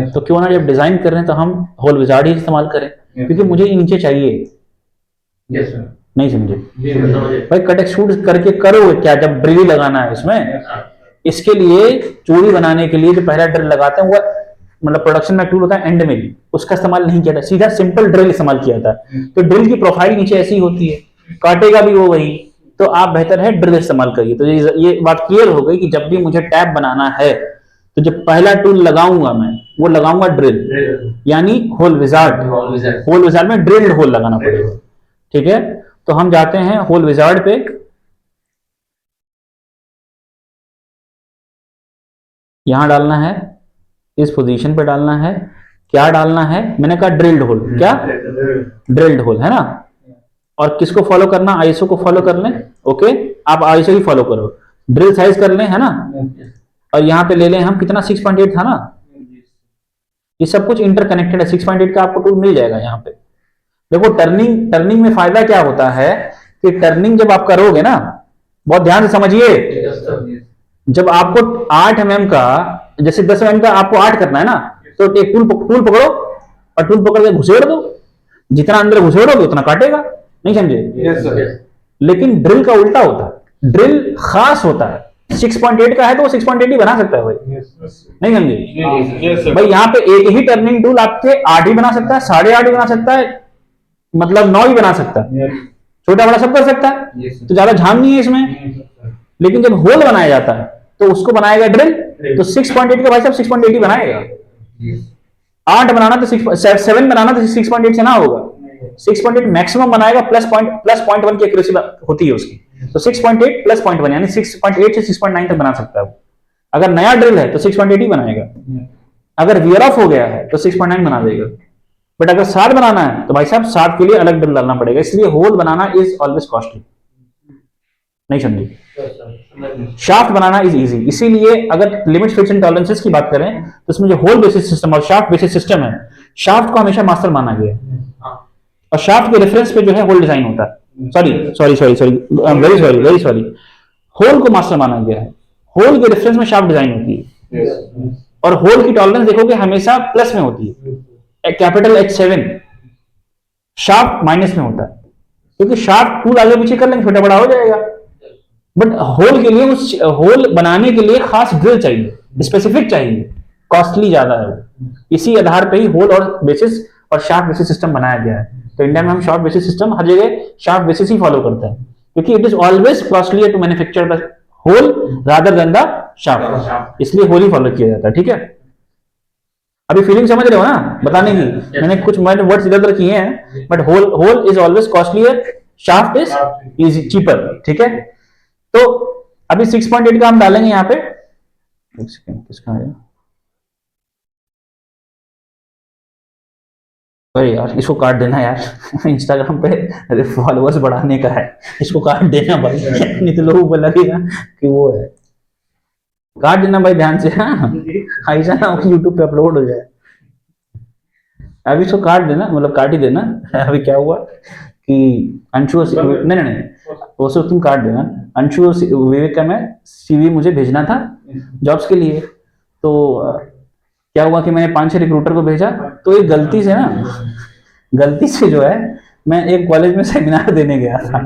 तो क्यों ना जब डिजाइन कर रहे हैं तो हम होल विजार्ड ही इस्तेमाल करें, क्योंकि मुझे ये नीचे चाहिए। नहीं समझे भाई? कट एक्सट्रूड करके करो क्या, जब ड्रिल लगाना है इसमें। इसके लिए चूड़ी बनाने के लिए जो पहला ड्रिल लगाते हैं वो, मतलब प्रोडक्शन में टूल होता है एंड में भी, उसका इस्तेमाल नहीं किया था, सीधा सिंपल ड्रिल इस्तेमाल किया था। तो ड्रिल की प्रोफाइल नीचे ऐसी होती है, काटेगा भी वो वही। तो आप बेहतर है ड्रिल इस्तेमाल करिए। तो ये बात क्लियर हो गई कि जब भी मुझे टैप बनाना है तो जो पहला टूल लगाऊंगा मैं, वो लगाऊंगा ड्रिल, यानी होल विजार्ड। होल विजार्ड में ड्रिल्ड होल लगाना पड़ेगा। ठीक है, तो हम जाते हैं होल विजार्ड पे। यहां डालना है, इस पोजीशन पे डालना है। क्या डालना है? मैंने कहा ड्रिल्ड होल। क्या? ड्रिल्ड होल, है ना। और किसको फॉलो करना? आईएसओ को फॉलो कर लें। ओके, आप आईएसओ ही फॉलो करो, ड्रिल साइज कर लें, है ना। और यहाँ पे ले लें हम कितना 6.8 था ना, ये सब कुछ इंटरकनेक्टेड है। 6.8 का आपको टूल मिल जाएगा यहाँ पे। देखो टर्निंग टर्निंग में फायदा क्या होता है कि टर्निंग जब आप करोगे ना, बहुत ध्यान से समझिए, जब आपको 8 mm का, जैसे 10 mm का आपको 8 करना है ना, तो एक टूल पकड़ो और टूल पकड़ के घुसेड़ दो, जितना अंदर घुसेड़ोगे उतना काटेगा। नहीं समझे? लेकिन ड्रिल का उल्टा होता है, ड्रिल खास होता है। 6.8 का है तो वो 6.8 ही बना सकता है भाई। नहीं समझे भाई? यहाँ पे एक ही टर्निंग टूल आपके 8 ही बना सकता है, 8.5 ही बना सकता है, मतलब 9 ही बना सकता है, छोटा बड़ा सब कर सकता है, तो ज्यादा झाम नहीं है इसमें। लेकिन जब होल बनाया जाता है तो उसको बनाएगा ड्रिल, तो 6.8 का भाई साहब 6.8 ही बनाएगा। 8 बनाना तो 7 बनाना तो 6.8 से ना होगा, 6.8 मैक्सिमम बनाएगा, प्लस पॉइंट 1 की एक्यूरेसी होती है उसकी, तो 6.8 प्लस पॉइंट 1 यानी 6.8 से 6.9 तक बना सकता है वो। अगर नया ड्रिल है तो 6.8 ही बनाएगा, अगर वियर ऑफ हो गया है तो 6.9 बना देगा। बट अगर 7 बनाना है तो भाई साहब 7 के लिए अलग ड्रिल डालना पड़ेगा, इसलिए होल बनाना इज ऑलवेज कॉस्टली। नहीं समझे? शाफ्ट बनाना इज इजी, इसीलिए अगर लिमिट फिट्स एंड टॉलरेंसेस की बात करें तो इसमें जो होल बेसिस सिस्टम और शाफ्ट बेसिस सिस्टम है, शाफ्ट को हमेशा मास्टर माना गया है और शाफ्ट के रेफरेंस पे जो है होल डिजाइन होता है। वेरी सॉरी, होल को मास्टर माना गया है, होल के रेफरेंस में शाफ्ट डिजाइन होती है। और होल की टॉलरेंस देखोगे हमेशा प्लस में होती है, कैपिटल H7, शाफ्ट माइनस में होता है, क्योंकि शाफ्ट टूल आगे पीछे कर लेंगे छोटा बड़ा हो जाएगा। बट होल के लिए, उस होल बनाने के लिए खास ड्रिल चाहिए, स्पेसिफिक चाहिए, कॉस्टली ज्यादा है वो। इसी आधार पे ही होल और बेसिस और शाफ्ट बेसिस सिस्टम बनाया गया है। तो इंडिया में हम शाफ्ट बेसिस सिस्टम हर जगह शाफ्ट बेसिस ही फॉलो करते हैं, क्योंकि it is always costlier to manufacture the hole rather than the shaft, इसलिए होल ही फॉलो किया जाता है। ठीक है, अभी फीलिंग समझ रहे हो ना बताने की? मैंने कुछ वर्ड्स इधर उधर किए हैं, but hole is always costlier, shaft is cheaper. ठीक है, तो अभी 6.8 का हम डालेंगे यहाँ पे। एक सेकंड, किसका है अरे यार, इसको काट देना यार इंस्टाग्राम पे फॉलोअर्स बढ़ाने का है, इसको काट देना भाई नहीं तो लोगों को लगेगा कि वो है। काट देना भाई ध्यान से, हाँ ऐसा ना यूट्यूब पे अपलोड हो जाए। अभी इसको काट देना, मतलब काट ही देना। अभी क्या हुआ कि अंशु नहीं वो सब तुम काट देना। अंशु और विवेक का मैं CV मुझे भेजना था जॉब्स के लिए, तो क्या हुआ कि मैंने 5-6 रिक्रूटर को भेजा, तो एक गलती से जो है मैं एक कॉलेज में सेमिनार देने गया था।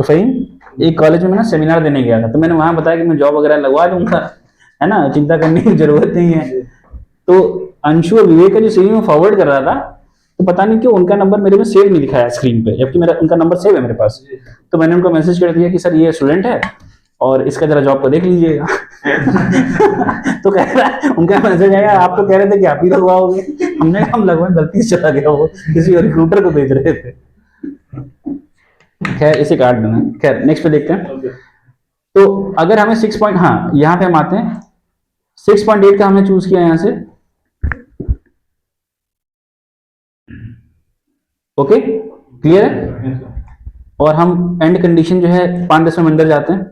फहीम, एक कॉलेज में मैं सेमिनार देने गया था, तो मैंने वहां बताया कि मैं जॉब वगैरह लगवा दूंगा, है ना, चिंता करने की जरूरत नहीं है। तो अंशु और विवेक का जो CV में फॉरवर्ड कर रहा था, तो पता नहीं क्यों उनका नंबर मेरे में सेव नहीं दिखाया स्क्रीन पे, जबकि मेरा उनका नंबर सेव है मेरे पास। तो मैंने उनको मैसेज कर दिया कि सर ये स्टूडेंट है और इसका जरा जॉब को देख लीजिएगा। तो कह रहा है, उनका मैसेज आया, आप तो कह रहे थे कि आप ही लगवाओगे। हमने हम लगवाए, गलती से चला गया, वो किसी और रिक्रूटर को भेज रहे थे। खैर इसे काट देना। खैर नेक्स्ट पे देखते हैं। तो अगर हमें 6 पॉइंट, हाँ यहाँ पे हम आते हैं, 6.8 का हमने चूज किया यहाँ से। ओके, क्लियर है? और हम एंड कंडीशन जो है 5-10 में अंदर जाते हैं,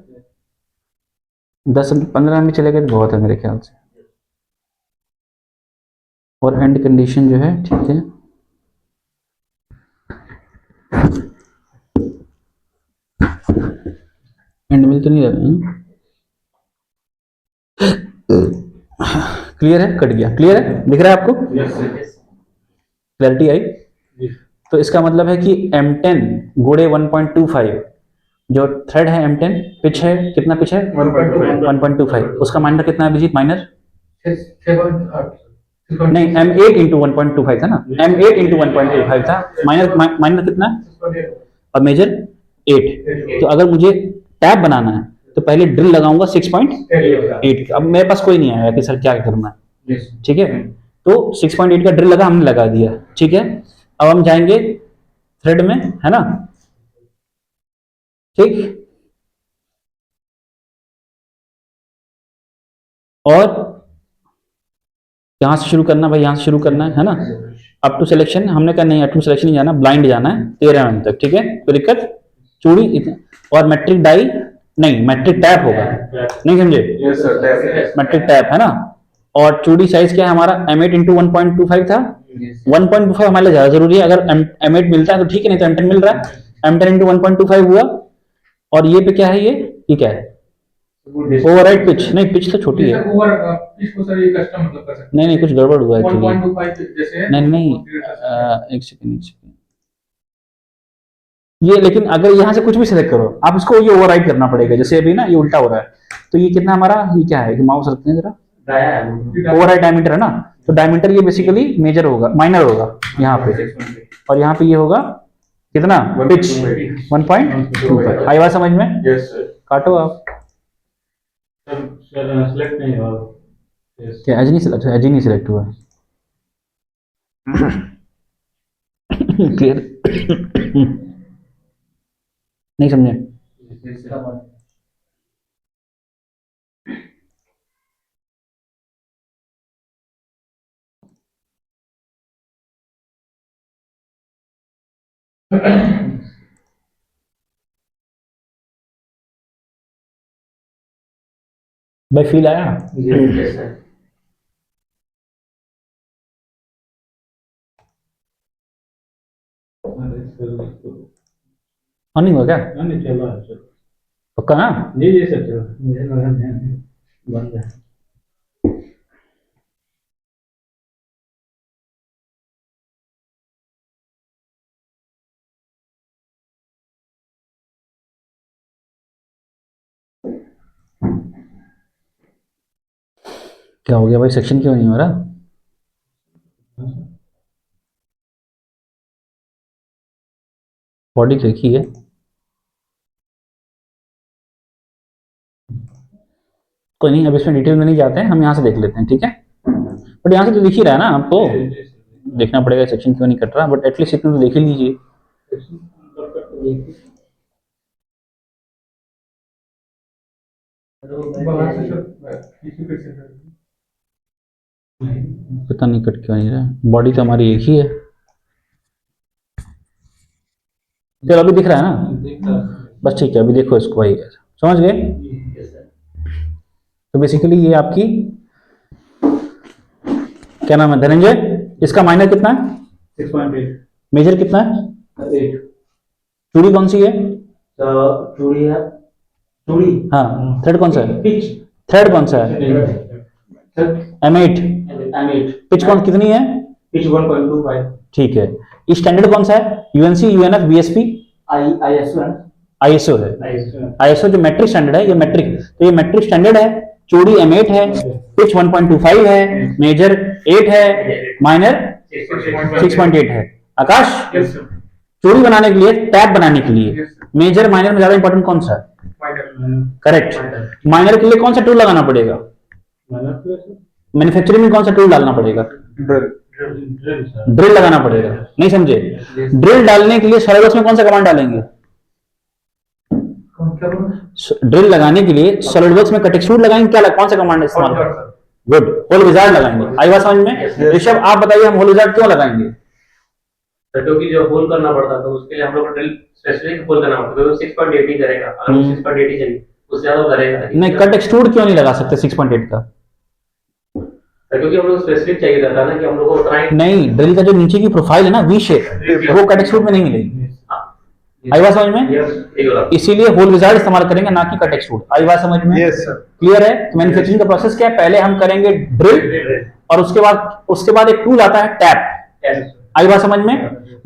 10-15 में चले गए तो बहुत है मेरे ख्याल से। और एंड कंडीशन जो है, ठीक है, एंड मिल तो नहीं रहा। क्लियर है? कट गया। क्लियर है? दिख रहा है आपको? क्लैरिटी आई? तो इसका मतलब है कि M10 गुणे 1.25 जो थ्रेड है, M10 पिच है, कितना पिच है? 1.25। उसका माइनर कितना है अभिजीत? माइनर नहीं, M8 इंटू 1.25 था ना, M8 इंटू 1.25 था। माइनर कितना और मेजर 8। तो अगर मुझे टैप बनाना है तो पहले ड्रिल लगाऊंगा 6.8। अब मेरे पास कोई नहीं आया कि सर क्या करना है, ठीक है। तो 6.8 का ड्रिल लगा, हमने लगा दिया, ठीक है। अब हम जाएंगे थ्रेड में, है ना, ठीक। और यहां से शुरू करना भाई, यहां से शुरू करना है ना। अप टू सिलेक्शन हमने कहा नहीं, अप टू सिलेक्शन नहीं जाना, ब्लाइंड जाना है 13 mm तक, ठीक है, कोई दिक्कत? चूड़ी और मैट्रिक डाई नहीं, मैट्रिक टैप होगा, नहीं समझे? यस सर, मैट्रिक टैप है ना। और चूड़ी साइज क्या है हमारा, M8 इंटू 1.25 था। 1.25 हमारे लिए ज्यादा जरूरी है, अगर M8 मिलता है तो ठीक है, नहीं तो M10 मिल रहा है। M10 इंटू 1.25 हुआ। और ये पे क्या है, ये क्या है, ओवरराइड पिच। नहीं, पिच तो छोटी है। ओवर इसको सर ये कस्टम मतलब कर सकते नहीं नहीं, कुछ गड़बड़ हुआ हैं एक्चुअली। 1.25 जैसे है नहीं नहीं, वो create कर सकते हैं। एक सेकंड। ये लेकिन अगर यहाँ से कुछ भी सिलेक्ट करो आप, इसको ये ओवरराइड करना पड़ेगा। जैसे अभी ना ये उल्टा हो रहा है, तो ये कितना हमारा, ये क्या है, माउस रखते हैं जरा, ओवरराइड डायमीटर है ना। तो डायमीटर ये बेसिकली मेजर होगा, माइनर होगा यहाँ पे, और यहाँ पे ये होगा कितना, पिच 1.25। आई बात समझ में? Yes sir. काटो आप। सेलेक्ट नहीं हुआ। क्या एज नहीं सिलेक्ट, एज ही नहीं सिलेक्ट हुआ। क्लियर? नहीं समझे? भाई फील आया? और नहीं हुआ क्या? नहीं चलो चलो। पक्का ना? जी जी सर चलो, मुझे लगा ध्यान बंद है। क्या हो गया भाई, सेक्शन क्यों नहीं हो रहा? बॉडी तो एक ही है। कोई नहीं, अब इसमें डिटेल में नहीं जाते हैं, हम यहाँ से देख लेते हैं, ठीक है। बट यहाँ से तो दिख ही रहा है ना आपको, देखना पड़ेगा सेक्शन क्यों नहीं कट रहा, बट एटलीस्ट इतना तो देख ही लीजिए। बाहर से सर किसी पे से सर पता नहीं कट क्यों नहीं रहा, बॉडी तो हमारी एक ही है। चलो अभी दिख रहा है ना, बस ठीक है, अभी देखो इसको भाई, समझ गए? तो बेसिकली ये आपकी क्या नाम है, धनंजय, इसका माइनर कितना है, 6.8। मेजर कितना है, 8। चूड़ी कौन सी है, चूड़ी है, चूड़ी हाँ, थ्रेड कौन सा है, पिच थ्रेड कौन सा है, M8, M8 पिच कौन कितनी है, पिच 1.25। ठीक है। स्टैंडर्ड कौन सा है, UNC, UNF, BSP, ISO ISO है। ISO जो मैट्रिक स्टैंडर्ड है, ये मैट्रिक, तो ये मैट्रिक स्टैंडर्ड है। चूड़ी M8 है, पिच 1.25 है, मेजर 8 है, माइनर 6.8 है। आकाश, यस सर चूड़ी बनाने के लिए, टैप बनाने के लिए मेजर माइनर में ज्यादा इंपॉर्टेंट कौन सा है, करेक्ट। माइनर के लिए कौन सा टूल लगाना पड़ेगा, मैन्युफैक्चरिंग में कौन सा टूल डालना पड़ेगा, ड्रिल लगाना पड़ेगा, नहीं समझे? ड्रिल डालने के लिए सॉलिडवर्क्स में कौन सा कमांड डालेंगे, ड्रिल लगाने के लिए सॉलिडवर्क्स में कट एक्सट्रूड लगाएंगे, क्या कौन सा कमांड इस्तेमाल करेंगे, गुड, होल विजार्ड लगाएंगे। आई बात समझ में? ऋषभ आप बताइए, हम होल विजार्ड क्यों लगाएंगे, क्योंकि जो होल करना पड़ता था उसके लिए हम लोग को ड्रिल स्पेसिफिक होल करना पड़ता है, तो 6.8 ही करेगा, अगर 6.8 ही चाहिए उससे ज्यादा करेगा नहीं, कट एक्सट्रूड क्यों नहीं लगा सकते 6.8 का, क्योंकि हम लोग स्पेसिफिक चाहिए रहता है ना कि हम लोग को उतना ही नहीं, ड्रिल का जो नीचे की प्रोफाइल है ना, वी शेप, वो कट एक्सट्रूड में नहीं मिलेगी। आई बात समझ में? इसीलिए होल विजार्ड इस्तेमाल करेंगे, ना कि कट एक्सट्रूड। आई बात समझ में? Yes sir. क्लियर है? तो मैन्युफैक्चरिंग का प्रोसेस क्या है, पहले हम करेंगे ड्रिल, और उसके बाद एक टूल आता है टैप। आई बात समझ में?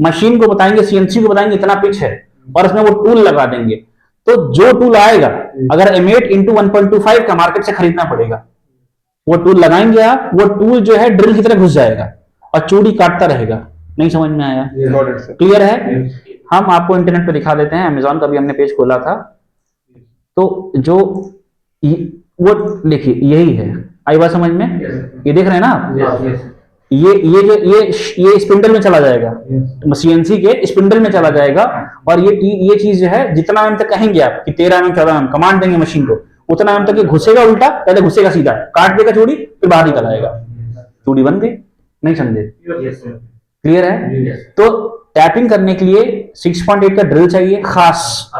मशीन को बताएंगे, CNC को बताएंगे इतना पिच है, और उसमें वो टूल लगा देंगे। तो जो टूल आएगा, अगर M8 इंटू 1.25 का मार्केट से खरीदना पड़ेगा, वो टूल लगाएंगे आप, वो टूल जो है ड्रिल की तरह घुस जाएगा और चूड़ी काटता रहेगा। नहीं समझ में आया? क्लियर है? हम आपको इंटरनेट पे दिखा देते हैं, अमेजॉन का भी हमने पेज खोला था, तो जो वो देखिए यही है। आई बात समझ में? ये देख रहे हैं ना आप, ये स्पिंडल में चला जाएगा, CNC के स्पिंडल में चला जाएगा, और ये चीज जो है, जितना mm तक कहेंगे आप कि 13 mm 14 mm कमांड देंगे मशीन को, उतना mm तक ये घुसेगा उल्टा, पहले घुसेगा सीधा, काट देगा चूड़ी, फिर बाहर निकल आएगा, चूड़ी बन गई। नहीं समझे? क्लियर है? तो टैपिंग करने के लिए 6.8 का ड्रिल चाहिए खास,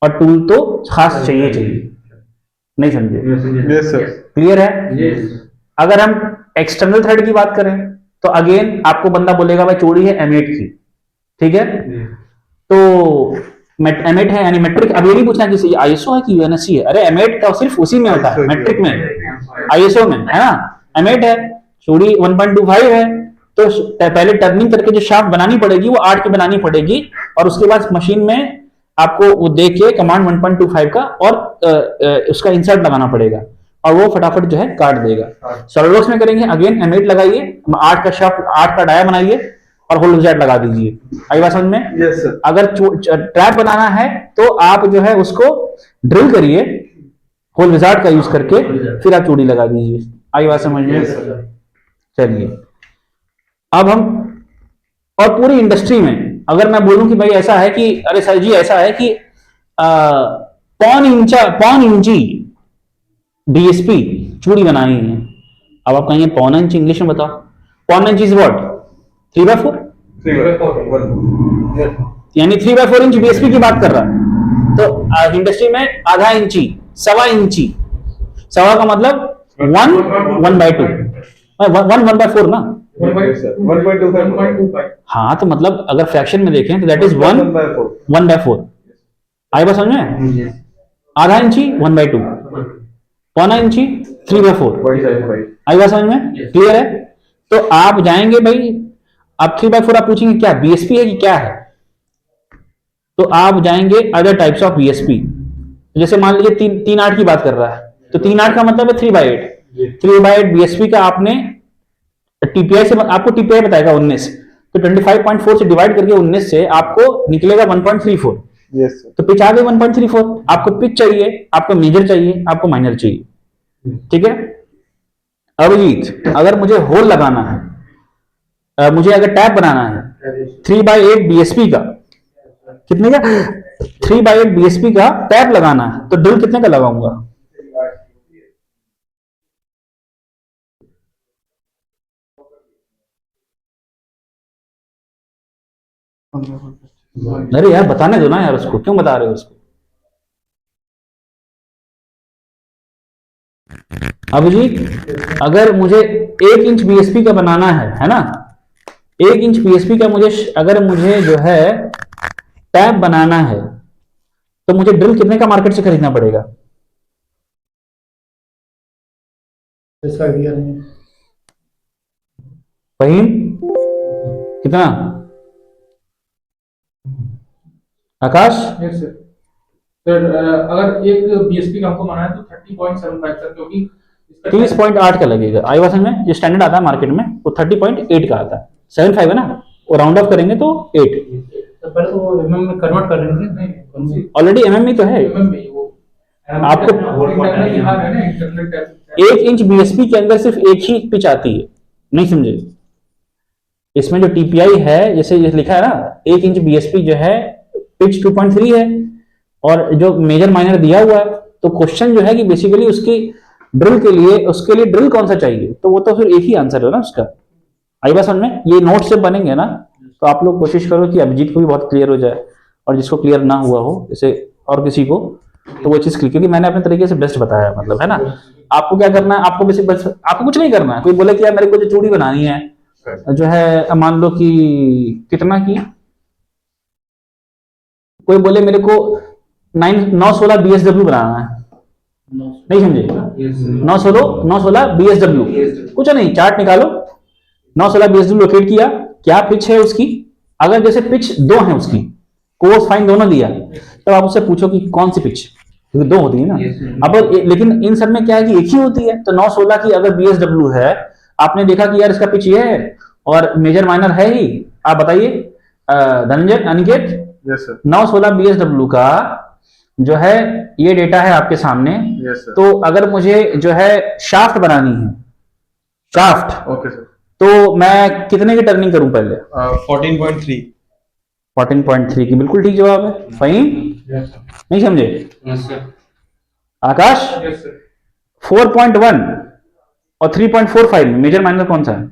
और टूल तो खास चाहिए चाहिए, नहीं समझे? Yes sir. क्लियर है? अगर हम एक्सटर्नल थ्रेड की बात करें तो अगेन आपको बंदा बोलेगा भाई चूड़ी है M8 की, ठीक है? तो M8 है यानी मेट्रिक। अब ये नहीं पूछना कि ISO है कि UNSC है, अरे M8 का सिर्फ उसी में होता है, मेट्रिक में, ISO में, है ना? M8 है, चूड़ी 1.25 है, तो पहले टर्निंग करके जो शाफ्ट बनानी पड़ेगी वो 8 की बनानी पड़ेगी, और उसके बाद मशीन में आपको वो दे के कमांड 1.25 का और उसका इंसर्ट लगाना पड़ेगा और वो फटाफट जो है काट देगा। सॉलिडवर्क्स में करेंगे अगेन M8 लगाइए, 8 का शाफ्ट, 8 का डाया बनाइए और होल विजार्ड लगा दीजिए। आई बात समझ में? Yes sir. अगर ट्रैप बनाना है तो आप जो है उसको ड्रिल करिए होल विजार्ड का यूज करके, फिर आप चूड़ी लगा दीजिए। आई बात समझ में? चलिए अब हम, और पूरी इंडस्ट्री में अगर मैं बोलूं कि भाई ऐसा है कि अरे सर जी ऐसा है कि पौन इंची DSP चूड़ी बनानी है, अब आप कहेंगे पौन इंच इंग्लिश में बताओ। पौन इंच इज व्हाट? 3/4, यानी 3/4 इंच DSP की बात कर रहा है। तो इंडस्ट्री में आधा इंची, सवा इंची, सवा का मतलब 1/2, 1/4 ना? 1.25। हाँ तो मतलब अगर फ्रैक्शन में देखें तो दैट इज 1/4। आई बात समझ में? आधा इंची 1/2, पौना इंची 3/4। आई बात समझ में? क्लियर है? तो आप जाएंगे भाई, आप 3/4 आप पूछेंगे क्या BSP है कि क्या है, तो आप जाएंगे अदर टाइप्स ऑफ BSP। जैसे मान लीजिए 3/8 की बात कर रहा है, तो 3/8 का मतलब है 3/8। 3/8 BSP का आपने TPI से, आपको TPI बताएगा 19, तो 25.4 से डिवाइड करके 19 से आपको निकलेगा 1.34। Yes sir. तो पिच आ गई 1.34। आपको पिच चाहिए, आपको मेजर चाहिए, आपको माइनर चाहिए, ठीक है? अभिजीत अगर मुझे होल लगाना है, मुझे अगर टैप बनाना है 3/8 BSP का, कितने का? 3/8 BSP का टैप लगाना है, तो ड्रिल कितने का लगाऊंगा? अरे यार बताने दो ना यार उसको, क्यों बता रहे हो उसको? अभिजीत अगर मुझे 1 इंच BSP का बनाना है ना, 1 इंच BSP का अगर मुझे जो है टैप बनाना है, तो मुझे ड्रिल कितने का मार्केट से खरीदना पड़ेगा? इसका आइडिया नहीं है। फहीम कितना? आकाश? Yes sir. सर अगर एक BSP का हमको माना है तो 30.75 सर, क्योंकि इसका 30.8 का लगेगा। आई वासन में जो स्टैंडर्ड आता है मार्केट में वो 30.8 का आता है, 75 है ना, वो राउंड ऑफ करेंगे तो 8। तो पहले तो वो MM में कन्वर्ट कर रहे थे, नहीं ऑलरेडी MM में तो है MM में वो आपको। इंटरनल यहाँ है ना, इंटरनल टैप 1 इंच BSP के अंदर सिर्फ एक ही पिच आती है, नहीं समझे? इसमें जो TPI है, जैसे ये लिखा है ना 1 इंच BSP जो है पिच 2.3 है, और जो मेजर माइनर दिया हुआ है, तो क्वेश्चन जो है कि बेसिकली उसकी ड्रिल के लिए, उसके लिए ड्रिल कौन सा चाहिए, तो वो तो फिर एक ही आंसर है ना उसका। आई बात समझ में? ये नोट से बनेंगे ना, तो आप लोग कोशिश करो कि अभिजीत को भी बहुत क्लियर हो जाए, और जिसको क्लियर ना हुआ हो जैसे और किसी को, तो वो चीज क्लियर, क्योंकि मैंने अपने तरीके से बेस्ट बताया, मतलब है ना। आपको क्या करना है, आपको बेसिक बस, आपको कुछ नहीं करना है। कोई बोले कि यार मेरे को जो चूड़ी बनानी है जो है, मान लो कि कितना की, कोई बोले मेरे को 916 BSW बनाना है, नहीं समझे? 916 BSW, कुछ नहीं, चार्ट निकालो, 916 BSW लोकेट किया, क्या पिच है उसकी, अगर जैसे पिच 2 है उसकी, कोस फाइन दोनों दिया, तब आप उससे पूछो कि कौन सी पिच, क्योंकि 2 होती है ना। अब लेकिन इन सब में क्या है कि एक ही होती है, तो 916 की अगर BSW है, आपने देखा कि यार इसका पिच ये है और मेजर माइनर है ही, आप बताइए Dhananjay, Aniket? Yes sir. 916 BSW का जो है ये डेटा है आपके सामने। Yes sir. तो अगर मुझे जो है शाफ्ट बनानी है, शाफ्ट, ओके सर। तो मैं कितने की टर्निंग करूं पहले? 14.3। 14.3 की बिल्कुल ठीक जवाब है। फहीम नहीं समझे? आकाश? 4.1 और 3.45 में मेजर माइनर कौन सा है?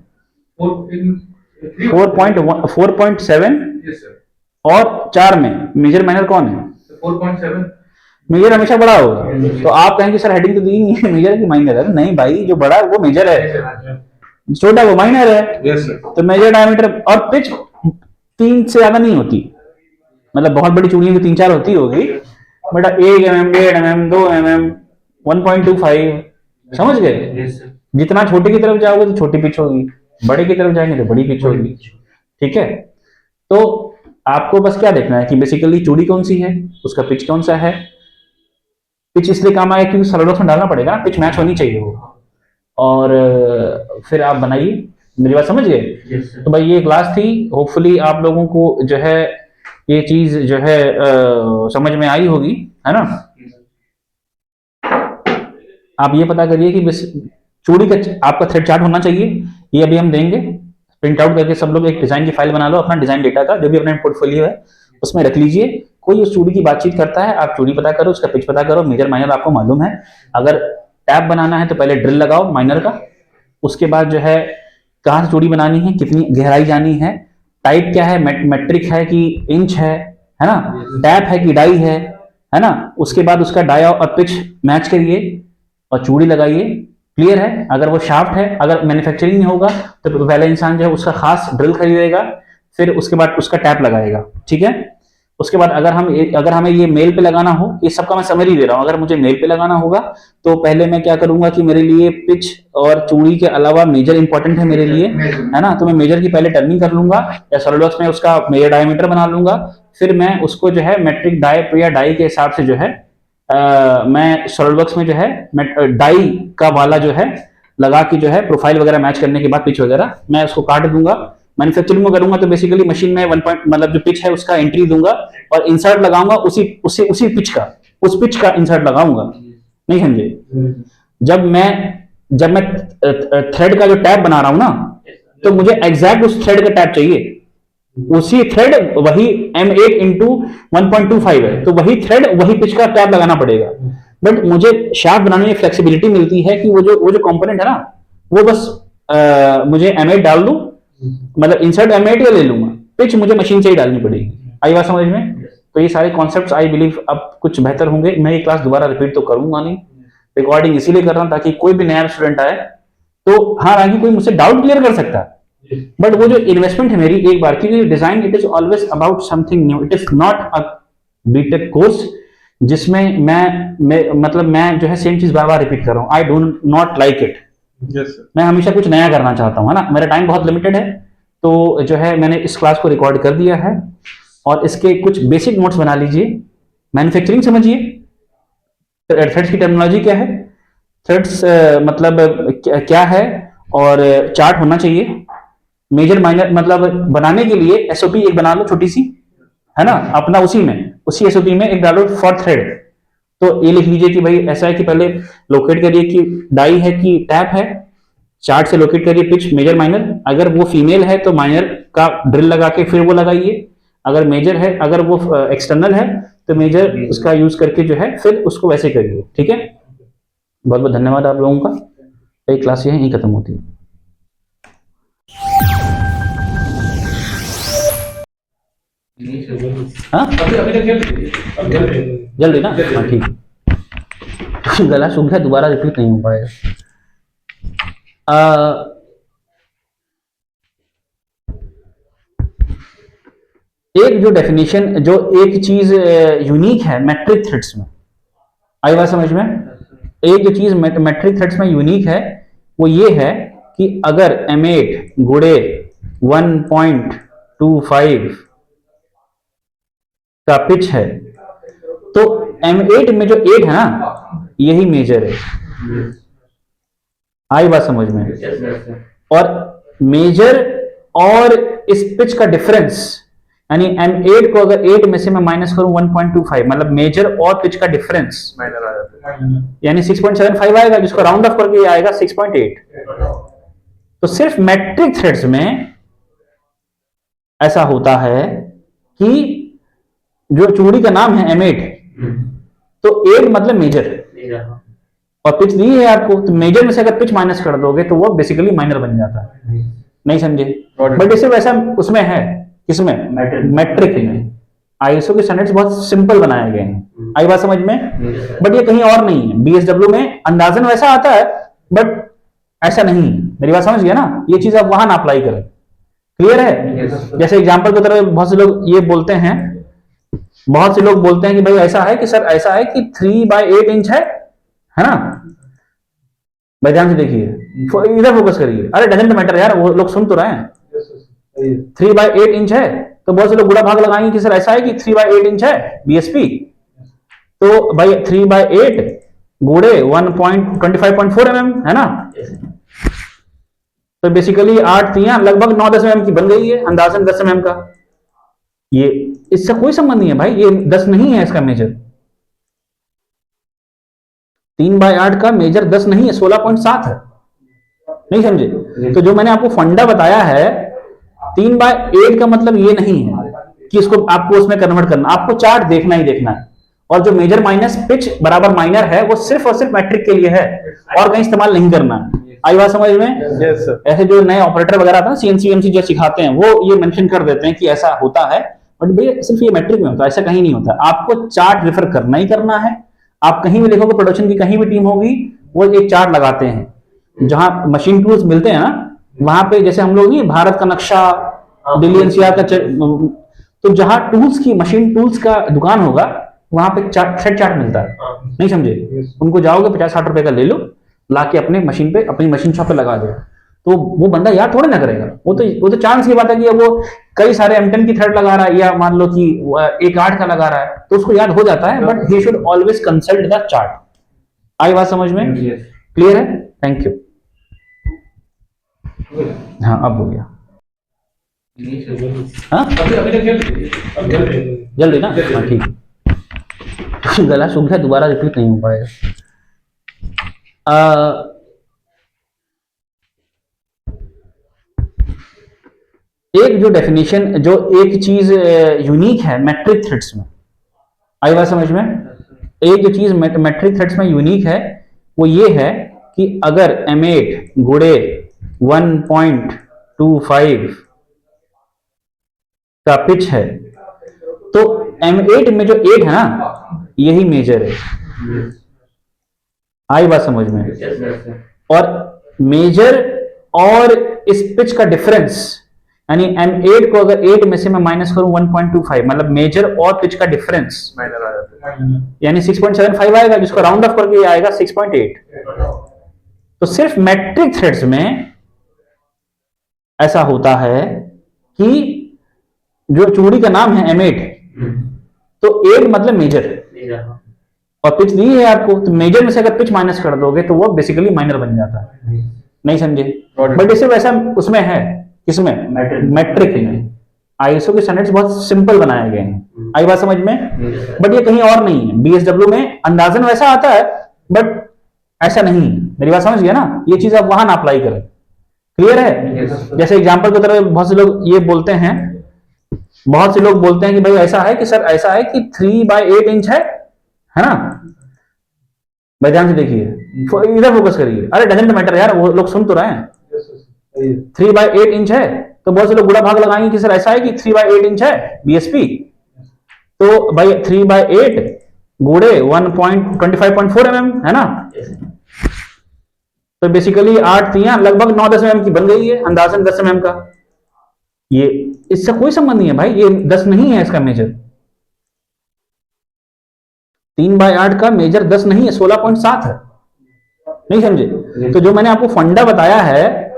4.7 और 4 में मेजर माइनर कौन है? 4.7 मेजर हमेशा बड़ा होगा। तो आप कहेंगे सर हेडिंग तो दी नहीं है, मेजर की माइनर है। नहीं भाई, जो बड़ा है वो मेजर है, छोटा वो माइनर है। Yes, sir. तो मेजर डायमीटर और पिच 3 से ज्यादा नहीं होती, मतलब बहुत बड़ी चूड़ियों की 3-4 होती होगी, बट 1 mm, 1.5 mm, 2 mm, 1.25, समझ गए। जितना छोटे की तरफ जाओगे तो छोटी पिच होगी, बड़े की तरफ जाएंगे तो बड़ी पिच होगी, ठीक है। तो आपको बस क्या देखना है कि बेसिकली चूड़ी कौन सी है, उसका पिच कौन सा है। पिच इसलिए काम आएगा क्योंकि सॉलिडवर्क्स में डालना पड़ेगा ना, पिच मैच होनी चाहिए वो, और फिर आप बनाइए। मेरी बात समझ गए। तो भाई ये क्लास थी, होपफुली आप लोगों को जो है ये चीज जो है समझ में आई होगी, है ना। आप ये पता करिए कि बस चूड़ी का आपका थ्रेड चार्ट होना चाहिए, ये अभी हम देंगे। प्रिंट आउट करके सब लोग एक डिजाइन की फाइल बना लो, अपना डिजाइन डेटा का जो भी अपना पोर्टफोलियो है उसमें रख लीजिए। कोई उस चूड़ी की बातचीत करता है, आप चूड़ी पता करो, उसका पिच पता करो, मेजर माइनर आपको मालूम है। अगर टैप बनाना है तो पहले ड्रिल लगाओ माइनर का, उसके बाद जो है कहाँ से चूड़ी बनानी है, कितनी गहराई जानी है, टाइप क्या है, मेट्रिक है कि इंच है ना, टैप है कि डाई है ना। उसके बाद उसका डाई और पिच मैच करिए और चूड़ी लगाइए। क्लियर है। अगर वो शाफ्ट है, अगर मैन्युफैक्चरिंग नहीं होगा तो पहले इंसान जो है उसका खास ड्रिल खरीदेगा, फिर उसके बाद उसका टैप लगाएगा, ठीक है। उसके बाद अगर हमें ये मेल पे लगाना हो, ये सबका मैं समरी दे रहा हूं, अगर मुझे मेल पे लगाना होगा तो पहले मैं क्या करूंगा कि मेरे लिए पिच और चूड़ी के अलावा मेजर इंपॉर्टेंट है मेरे लिए, है ना। तो मैं मेजर की पहले टर्निंग कर लूंगा या सॉलिडवर्क्स में उसका मेजर डायमीटर बना लूंगा, फिर मैं उसको जो है मेट्रिक डाई या डाई के हिसाब से जो है मैं सॉलिडवर्क्स में जो है डाई का वाला जो है लगा के जो है प्रोफाइल वगैरह मैच करने के बाद पिच वगैरह मैं उसको काट दूंगा। मैन्युफैक्चरिंग में करूंगा तो बेसिकली मशीन में 1 पॉइंट मतलब जो पिच है उसका एंट्री दूंगा और इंसर्ट लगाऊंगा उसी पिच का, उस पिच का इंसर्ट लगाऊंगा। नहीं समझे। जब मैं थ्रेड का जो टैप बना रहा हूं ना, तो मुझे एग्जैक्ट उस थ्रेड का टैप चाहिए, उसी थ्रेड वही M8 इंटू 1.25 है, तो वही थ्रेड वही पिच का टैप लगाना पड़ेगा। बट मुझे शाफ्ट बनाने में फ्लेक्सिबिलिटी मिलती है कि वो जो कंपोनेंट है ना, वो बस मुझे M8 डाल दूं, मतलब इंसर्ट M8 या ले लूंगा, पिच मुझे मशीन से ही डालनी पड़ेगी। आई बात समझ में। तो ये सारे कॉन्सेप्ट्स आई बिलीव अब कुछ बेहतर होंगे। मैं ये क्लास दोबारा रिपीट तो करूंगा नहीं, रिकॉर्डिंग इसीलिए कर रहा हूं ताकि कोई भी नया स्टूडेंट आए तो हाँ आगे कोई मुझसे डाउट क्लियर कर सकता है। बट वो जो इन्वेस्टमेंट है मेरी एक बार की design, it is always about something new, it is not a BTech course जिसमें मैं जो है सेम चीज बार बार रिपीट कर रहा हूँ। I do not like it. मैं हमेशा कुछ नया करना चाहता हूँ, है ना। मेरा टाइम बहुत लिमिटेड है, तो जो है मैंने इस क्लास को रिकॉर्ड कर दिया है और इसके कुछ बेसिक नोट्स बना लीजिए। मैन्युफैक्चरिंग समझिए, थ्रेड्स की टर्मिनोलॉजी क्या है, थ्रेड्स मतलब क्या है, और चार्ट होना चाहिए। मेजर माइनर मतलब बनाने के लिए एसओपी एक बना लो छोटी सी, है ना, अपना उसी एसओपी में एक डालो फॉर थ्रेड। तो ये लिख लीजिए कि भाई ऐसा है कि पहले लोकेट करिए कि डाई है कि टैप है, चार्ट से लोकेट करिए पिच मेजर माइनर, अगर वो फीमेल है तो माइनर का ड्रिल लगा के फिर वो लगाइए, अगर मेजर है, अगर वो एक्सटर्नल है तो मेजर उसका यूज करके जो है फिर उसको वैसे करिए, ठीक है। बहुत बहुत धन्यवाद आप लोगों का। एक क्लास यहीं खत्म होती है। हाँ अभी तक जल्दी जल्दी ना, हाँ ठीक। गला सूख गया, दोबारा रिपीट नहीं हो पाएगा। एक जो डेफिनेशन, जो एक चीज यूनिक है मैट्रिक थ्रेड्स में, आई बात समझ में। एक जो चीज मैट्रिक थ्रेड्स में यूनिक है वो ये है कि अगर M8 गुड़े 1.25 का पिच है तो M8 में जो 8 है ना, यही मेजर है। आई बात समझ में। और मेजर और इस पिच का डिफरेंस, यानी M8 को अगर 8 में से मैं माइनस करूं 1.25, मतलब मेजर और पिच का डिफरेंस यानी 6.75 आएगा, जिसको राउंड ऑफ करके आएगा 6.8। तो सिर्फ मैट्रिक थ्रेड्स में ऐसा होता है कि जो चूड़ी का नाम है M8, तो 8 मतलब मेजर और पिच दी है आपको, तो मेजर में से अगर पिच माइनस कर दोगे तो वो बेसिकली माइनर बन जाता है। नहीं समझे। बट इसे वैसा उसमें है, किसमें, मैट्रिक में। आईएसओ के स्टैंडर्ड्स बहुत सिंपल बनाए गए हैं, आई बात समझ में। बट ये कहीं और नहीं है, बीएसडब्ल्यू में अंदाजन वैसा आता है बट ऐसा नहीं है, मेरी बात समझ गया ना। ये चीज आप वहां ना अप्लाई करें, क्लियर है। जैसे एग्जांपल की तरह बहुत से लोग ये बोलते हैं, बहुत से लोग बोलते हैं कि भाई ऐसा है कि सर ऐसा है कि 3/8 इंच है ना। भाई ध्यान से देखिए, इधर फोकस करिए, अरे डजंट मैटर यार, वो लोग सुन तो रहे हैं। 3/8 इंच है तो बहुत से लोग बुरा भाग लगाएंगे कि सर ऐसा है कि 3/8 इंच है बीएसपी, तो भाई 3/8 गुणे 1.25.4 mm है ना। तो बेसिकली 8 3 लगभग 9-10 mm की बन गई है, अंदाजन 10 mm का। ये इससे कोई संबंध नहीं है भाई, ये 10 नहीं है इसका मेजर। 3/8 का मेजर 10 नहीं है, 16.7 है, नहीं समझे। तो जो मैंने आपको फंडा बताया है 3/8 का मतलब ये नहीं है कि इसको आपको उसमें कन्वर्ट करना, आपको चार्ट देखना ही देखना है। और जो मेजर माइनस पिच बराबर माइनर है वो सिर्फ और सिर्फ मैट्रिक के लिए है, और कहीं इस्तेमाल नहीं करना। आई बात समझ में। Yes, sir. ऐसे जो नए ऑपरेटर वगैरह आता है सीएनसी जो सिखाते हैं वो ये मेंशन कर देते हैं कि ऐसा होता है, बट भैया सिर्फ ये मैट्रिक में होता है, ऐसा कहीं नहीं होता। आपको चार्ट रेफर करना ही करना है। आप कहीं भी देखोगे, प्रोडक्शन की कहीं भी टीम होगी, वो एक चार्ट लगाते हैं। जहां मशीन टूल्स मिलते हैं ना, वहां पे जैसे हम लोग नहीं भारत का नक्शा, दिल्ली एनसीआर का तो जहां टूल्स की मशीन टूल्स का दुकान होगा वहां पे सेट चार्ट मिलता है, नहीं समझे। उनको जाओगे 50-60 रुपए का ले लो, लाके अपने मशीन पे, अपनी मशीन शॉप पे लगा दो, तो वो बंदा याद थोड़े ना करेगा। वो तो चांस की बात है कि वो कई सारे M10 की थ्रेड लगा रहा है, या मान लो कि 1/8 का लगा रहा है, तो उसको याद हो जाता है, but he should always consult the chart. आई बात समझ में, क्लियर है। Thank you. हाँ अब हो गया। हाँ अभी तक जल्दी ना, हाँ ठीक है। गला सूख गया, दोबारा रिपीट नहीं हो पाएगा। एक जो डेफिनेशन, जो एक चीज यूनिक है मैट्रिक थ्रेड्स में, आई बात समझ में। एक जो चीज मैट्रिक थ्रेड्स में यूनिक है वो ये है कि अगर M8 गुणे 1.25 का पिच है तो M8 में जो 8 है ना, यही मेजर है। आई बात समझ में। और मेजर और इस पिच का डिफरेंस, यानी M8 को अगर 8 में से मैं माइनस करूं 1.25, मतलब मेजर और पिच का डिफरेंस यानी 6.75 आएगा, जिसको राउंड ऑफ करके आएगा 6.8। तो सिर्फ मैट्रिक थ्रेड्स में ऐसा होता है कि जो चूड़ी का नाम है M8, तो 8 मतलब मेजर और पिच दी है आपको, तो मेजर में से अगर पिच माइनस कर दोगे तो वो बेसिकली माइनर बन जाता है, नहीं समझे। बट इसे वैसा उसमें है, किसमें, मैट्रिक में। आईएसओ के स्टैंडर्ड्स बहुत सिंपल बनाए गए हैं, आई बात समझ में। बट ये कहीं और नहीं है, बीएसडब्ल्यू में अंदाजन वैसा आता है बट ऐसा नहीं है, मेरी बात समझ गया ना। ये चीज आप वहां ना अप्लाई करें, क्लियर है। जैसे एग्जाम्पल की तरह बहुत से लोग ये बोलते हैं, बहुत से लोग बोलते हैं कि भाई ऐसा है कि सर ऐसा है कि 3/8 इंच है ना। भाई ध्यान से देखिए, इधर फोकस करिए, अरे डजंट मैटर यार, वो लोग सुन तो रहे हैं। 3/8 इंच है तो बहुत से लोग बुरा भाग लगाएंगे कि सर ऐसा है कि 3/8 इंच है बीएसपी, तो भाई 3/8 गुणे 1.25.4 mm है ना। तो बेसिकली 8 3 लगभग 9-10 mm की बन गई है, अंदाजन 10 mm का। ये इससे कोई संबंध नहीं है भाई, ये 10 नहीं है इसका मेजर। 3/8 का मेजर 10 नहीं है, 16.7 है, नहीं समझे। तो जो मैंने आपको फंडा बताया है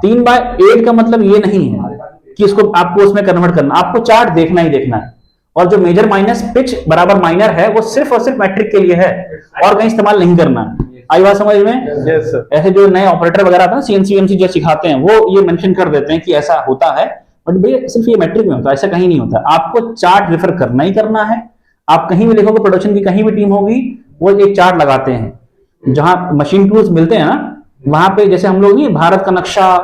3/8 का मतलब ये नहीं है कि इसको आपको उसमें कन्वर्ट करना, आपको चार्ट देखना ही देखना है। और जो मेजर माइनस पिच बराबर माइनर है वो सिर्फ और सिर्फ मैट्रिक के लिए है, और कहीं इस्तेमाल नहीं करना। आई बात समझ में। Yes, sir. ऐसे जो नए ऑपरेटर वगैरह आता है सीएनसी जो सिखाते हैं वो ये मेंशन कर देते हैं कि ऐसा होता है, बट भैया सिर्फ ये मैट्रिक में होता है, ऐसा कहीं नहीं होता। आपको चार्ट रेफर करना ही करना है। आप कहीं भी देखोगे, प्रोडक्शन की कहीं भी टीम होगी, वो एक चार्ट लगाते हैं। जहां मशीन टूल्स मिलते हैं ना, वहां पे जैसे हम लोग नहीं भारत का नक्शा,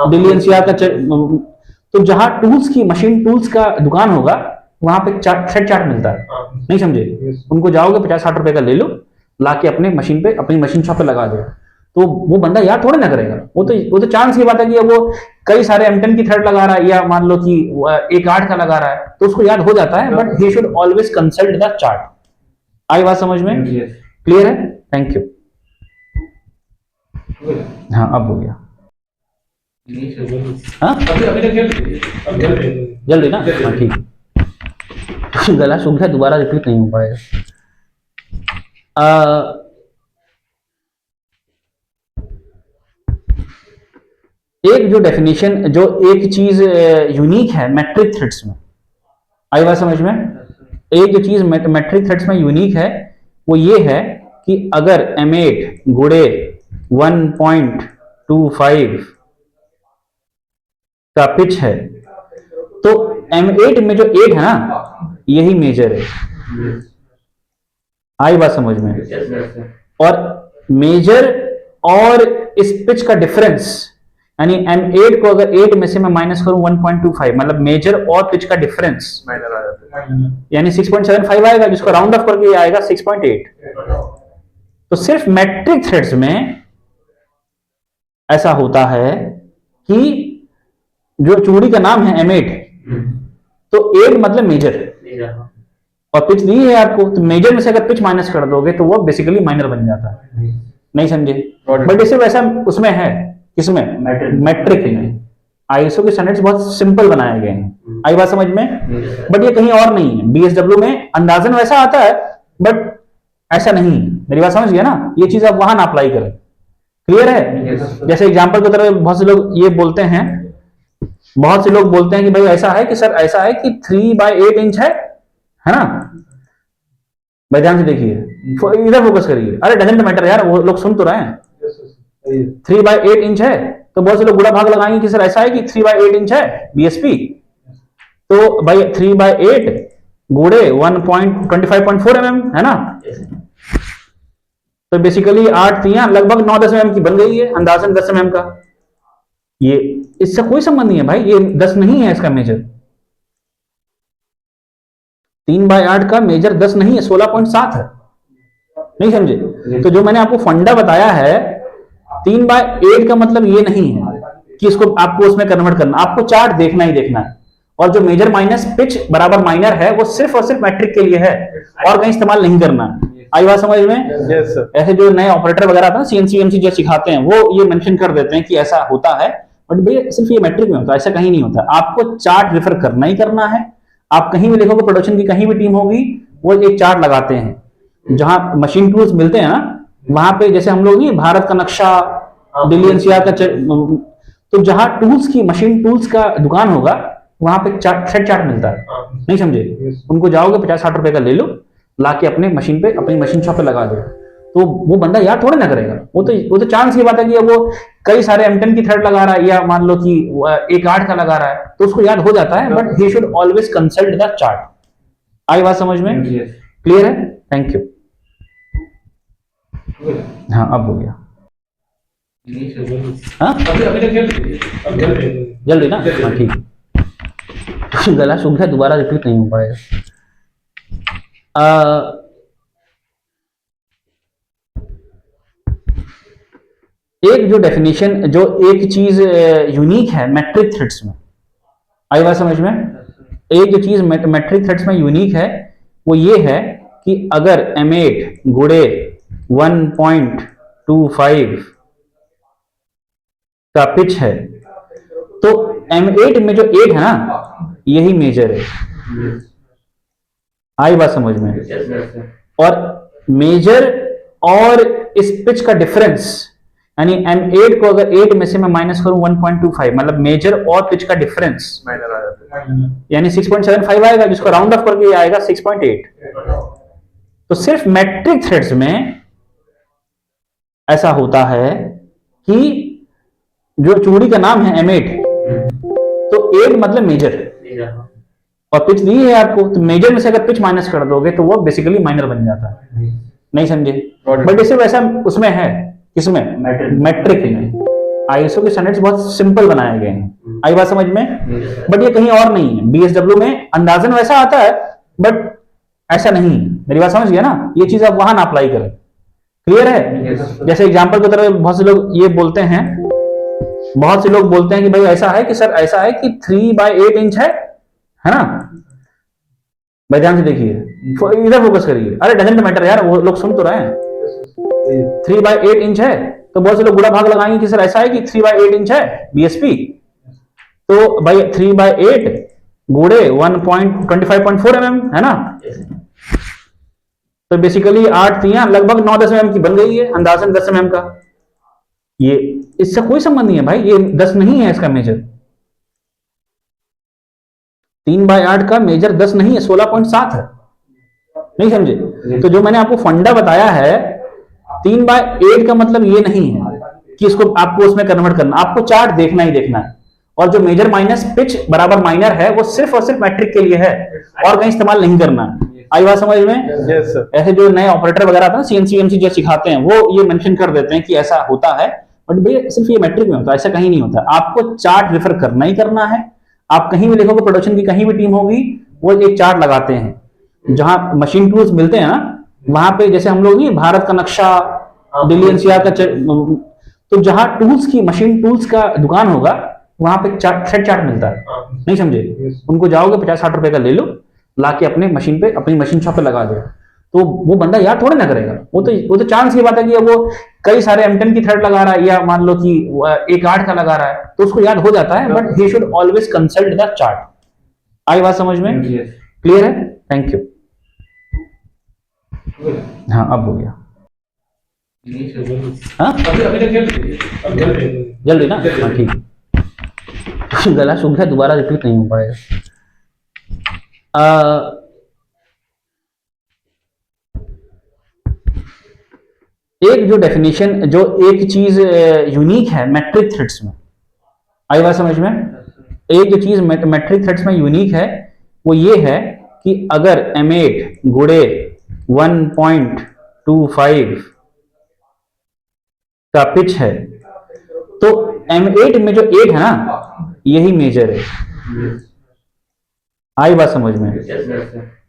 दिल्ली एनसीआर का तो जहां टूल्स की, मशीन टूल्स का दुकान होगा वहां पे सेट चार्ट मिलता है, नहीं समझे। उनको जाओगे 50-60 रुपए का ले लो, लाके अपने मशीन पे, अपनी मशीन शॉप पे लगा दो, तो वो बंदा याद थोड़े ना करेगा। वो तो चांस की बात है कि अब वो कई सारे M10 की थ्रेड लगा रहा है या मान लो कि एक 8 का लगा रहा है तो उसको याद हो जाता है, but he should always consult the chart. आई बात समझ में? क्लियर है? Thank you. हाँ अब हो गया। हाँ अभी तक जल्दी ना, हाँ ठीक है। गला सूख गया, दोबारा रिपीट नहीं हो पाएगा। एक जो डेफिनेशन, जो एक चीज यूनिक है मैट्रिक थ्रेड्स में, आई बात समझ में? एक जो चीज मैट्रिक थ्रेड्स में यूनिक है वो ये है कि अगर M8 गुणे 1.25 का पिच है तो M8 में जो 8 है ना यही मेजर है। आई बात समझ में? और मेजर और इस पिच का डिफरेंस, यानी M8 को अगर 8 में से मैं माइनस करूं 1.25, मतलब मेजर और पिच का डिफरेंस यानी 6.75 आएगा, जिसको राउंड ऑफ करके आएगा 6.8। तो सिर्फ मैट्रिक थ्रेड्स में ऐसा होता है कि जो चूड़ी का नाम है M8, तो 8 मतलब मेजर और पिच दी है आपको, तो मेजर में से अगर पिच माइनस कर दोगे तो वो बेसिकली माइनर बन जाता है। नहीं समझे? बट इसे वैसा उसमें है, किसमें? मैट्रिक में। आईएसओ के स्टैंडर्ड्स बहुत सिंपल बनाए गए हैं। आई बात समझ में? बट ये कहीं और नहीं है। बीएसडब्ल्यू में अंदाजन वैसा आता है बट ऐसा नहीं है। मेरी बात समझ गया ना? ये चीज आप वहां ना अप्लाई करें। क्लियर है? जैसे एग्जांपल की तरह बहुत से लोग ये बोलते हैं, बहुत से लोग बोलते हैं कि भाई ऐसा है कि सर ऐसा है कि 3/8 इंच है ना? भाई ध्यान से देखिए, इधर फोकस करिए। अरे डजंट मैटर यार, वो लोग सुन तो रहे हैं। 3/8 इंच है तो बहुत से लोग बुरा भाग लगाएंगे कि सर ऐसा है कि 3/8 इंच है बीएसपी, तो भाई 3/8 गुणे 1.25.4 mm है ना? तो बेसिकली 8 3 लगभग 9-10 mm की बन गई है, अंदाजन 10 mm का। ये इससे कोई संबंध नहीं है भाई, ये 10 नहीं है इसका मेजर। 3/8 का मेजर 10 नहीं है, 16.7 है। नहीं समझे? तो जो मैंने आपको फंडा बताया है 3/8 का मतलब ये नहीं है कि इसको आपको उसमें कन्वर्ट करना, आपको चार्ट देखना ही देखना है। और जो मेजर माइनस पिच बराबर माइनर है वो सिर्फ और सिर्फ मैट्रिक के लिए है, और कहीं इस्तेमाल नहीं करना है। आई बात समझ में? Yes, sir. ऐसे जो नए ऑपरेटर वगैरह आता है CNC जो सिखाते हैं वो ये मेंशन कर देते हैं कि ऐसा होता है, बट भैया सिर्फ ये मैट्रिक में होता है, ऐसा कहीं नहीं होता। आपको चार्ट रेफर करना ही करना है। आप कहीं भी लिखोगे, प्रोडक्शन की कहीं भी टीम होगी, वो एक चार्ट लगाते हैं। जहां मशीन टूल्स मिलते हैं ना, वहां पे जैसे हम लोग नहीं भारत का नक्शा, दिल्ली एनसीआर का तो जहां टूल्स की मशीन टूल्स का दुकान होगा वहां पे थ्रेड चार्ट मिलता है। नहीं समझे? उनको जाओगे 50-60 रुपए का ले लो, लाके अपने मशीन पे, अपनी मशीन शॉप पे लगा दो, तो वो बंदा याद थोड़े ना करेगा। वो तो चांस की बात है कि अब वो कई सारे M10 की थ्रेड लगा रहा है या मान लो कि एक 8 का लगा रहा है तो उसको याद हो जाता है, but he should always consult the chart. आई बात समझ में? क्लियर है? Thank you. हाँ अब हो गया। हाँ अभी जल्दी ना, हाँ ठीक है। गला सूख गया, दोबारा रिपीट नहीं हो पाएगा। एक जो डेफिनेशन, जो एक चीज यूनिक है मैट्रिक थ्रेड्स में, आई बात समझ में? एक जो चीज मैट्रिक थ्रेड्स में यूनिक है वो ये है कि अगर M8 गुणे 1.25 का पिच है तो M8 में जो 8 है ना यही मेजर है। आई बात समझ में? और मेजर और इस पिच का डिफरेंस, यानी M8 को अगर 8 में से मैं माइनस करूं 1.25, मतलब मेजर और पिच का डिफरेंस यानी 6.75 आएगा, जिसको राउंड ऑफ करके आएगा 6.8। तो सिर्फ मैट्रिक थ्रेड्स में ऐसा होता है कि जो चूड़ी का नाम है M8, तो 8 मतलब मेजर और पिच दी है आपको, तो मेजर में से अगर पिच माइनस कर दोगे तो वो बेसिकली माइनर बन जाता है। नहीं समझे? बट इसे वैसा उसमें है, किसमें? मैट्रिक में। आईएसओ के स्टैंडर्ड्स बहुत सिंपल बनाए गए हैं। आई बात समझ में? बट ये कहीं और नहीं है। बीएसडब्ल्यू में अंदाजन वैसा आता है बट ऐसा नहीं है। मेरी बात समझ गया ना? ये चीज आप वहां ना अप्लाई करें। क्लियर है? जैसे एग्जांपल की तरह बहुत से लोग ये बोलते हैं, बहुत से लोग बोलते हैं कि भाई ऐसा है कि सर ऐसा है कि 3/8 इंच है ना भाई? ध्यान से देखिए, इधर फोकस करिए। अरे डजंट मैटर यार, वो लोग सुन तो रहे हैं। 3/8 इंच है तो बहुत से लोग बुरा भाग लगाएंगे कि सर ऐसा है कि 3/8 इंच है बीएसपी। तो भाई 3/8 गुणे 1.25.4 mm है ना? तो बेसिकली 8 3 लगभग 9-10 mm की बन गई है, अंदाजन 10 mm का। ये इससे कोई संबंध नहीं है भाई, ये 10 नहीं है इसका मेजर। 3/8 का मेजर 10 नहीं है, 16.7 है। नहीं समझे? तो जो मैंने आपको फंडा बताया है, 3/8 का मतलब ये नहीं है कि इसको आपको उसमें कन्वर्ट करना, आपको चार्ट देखना ही देखना है। और जो मेजर माइनस पिच बराबर माइनर है, वो सिर्फ और सिर्फ मैट्रिक के लिए है, और कहीं इस्तेमाल नहीं करना है। आई बात समझ में? Yes sir. ऐसे जो नए ऑपरेटर वगैरह आता है, सीएनसी वीएमसी जो सिखाते हैं, वो ये मेंशन कर देते हैं कि ऐसा होता है, बट भैया सिर्फ ये मैट्रिक में होता है, ऐसा कहीं नहीं होता। आपको चार्ट रेफर करना ही करना है। आप कहीं भी लिखोगे, प्रोडक्शन की कहीं भी टीम होगी, वो एक चार्ट लगाते हैं। जहां मशीन टूल्स मिलते हैं ना, वहां पे जैसे हम लोग नहीं, भारत का नक्शा, दिल्ली एनसीआर का तो जहां टूल्स की, मशीन टूल्स का दुकान होगा, वहां पे थ्रेड चार्ट मिलता है। नहीं समझे? उनको जाओगे 50-60 रुपए का ले लो, लाके अपने मशीन पे, अपनी मशीन शॉप पे लगा दो। तो वो बंदा याद थोड़े ना करेगा, वो तो चांस की बात है कि वो कई सारे M10 की थ्रेड लगा रहा है, या मान लो कि 1/8 का लगा रहा है, तो उसको याद हो जाता है, but he should always consult the chart. आई बात समझ में? क्लियर है? Thank you. हाँ अब हो गया। हाँ अभी तक जल्दी जल्दी ना? हाँ ठीक है। गला सूख गया, दोबारा रिपीट नहीं हो पाएगा। एक जो डेफिनेशन, जो एक चीज यूनिक है मैट्रिक थ्रेड्स में, आई बात समझ में? एक जो चीज मैट्रिक थ्रेड्स में यूनिक है, वो ये है कि अगर M8 गुणे 1.25 का पिच है, तो M8 में जो 8 है ना, यही मेजर है। आई बात समझ में?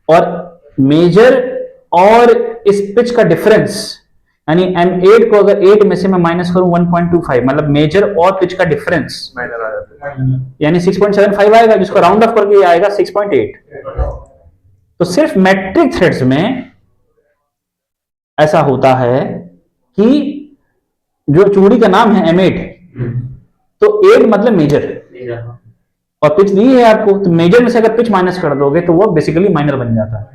और मेजर और इस पिच का डिफरेंस, यानी M8 को अगर 8 में से मैं माइनस करूं 1.25, मतलब मेजर और पिच का डिफरेंस माइनर आ जाता है। यानी 6.75 आएगा, जिसको राउंड ऑफ करके आएगा 6.8। तो सिर्फ मैट्रिक थ्रेड्स में ऐसा होता है कि जो चूड़ी का नाम है M8, तो 8 मतलब मेजर, और पिच दी है आपको, तो मेजर में से अगर पिच माइनस कर दोगे तो वो बेसिकली माइनर बन जाता है।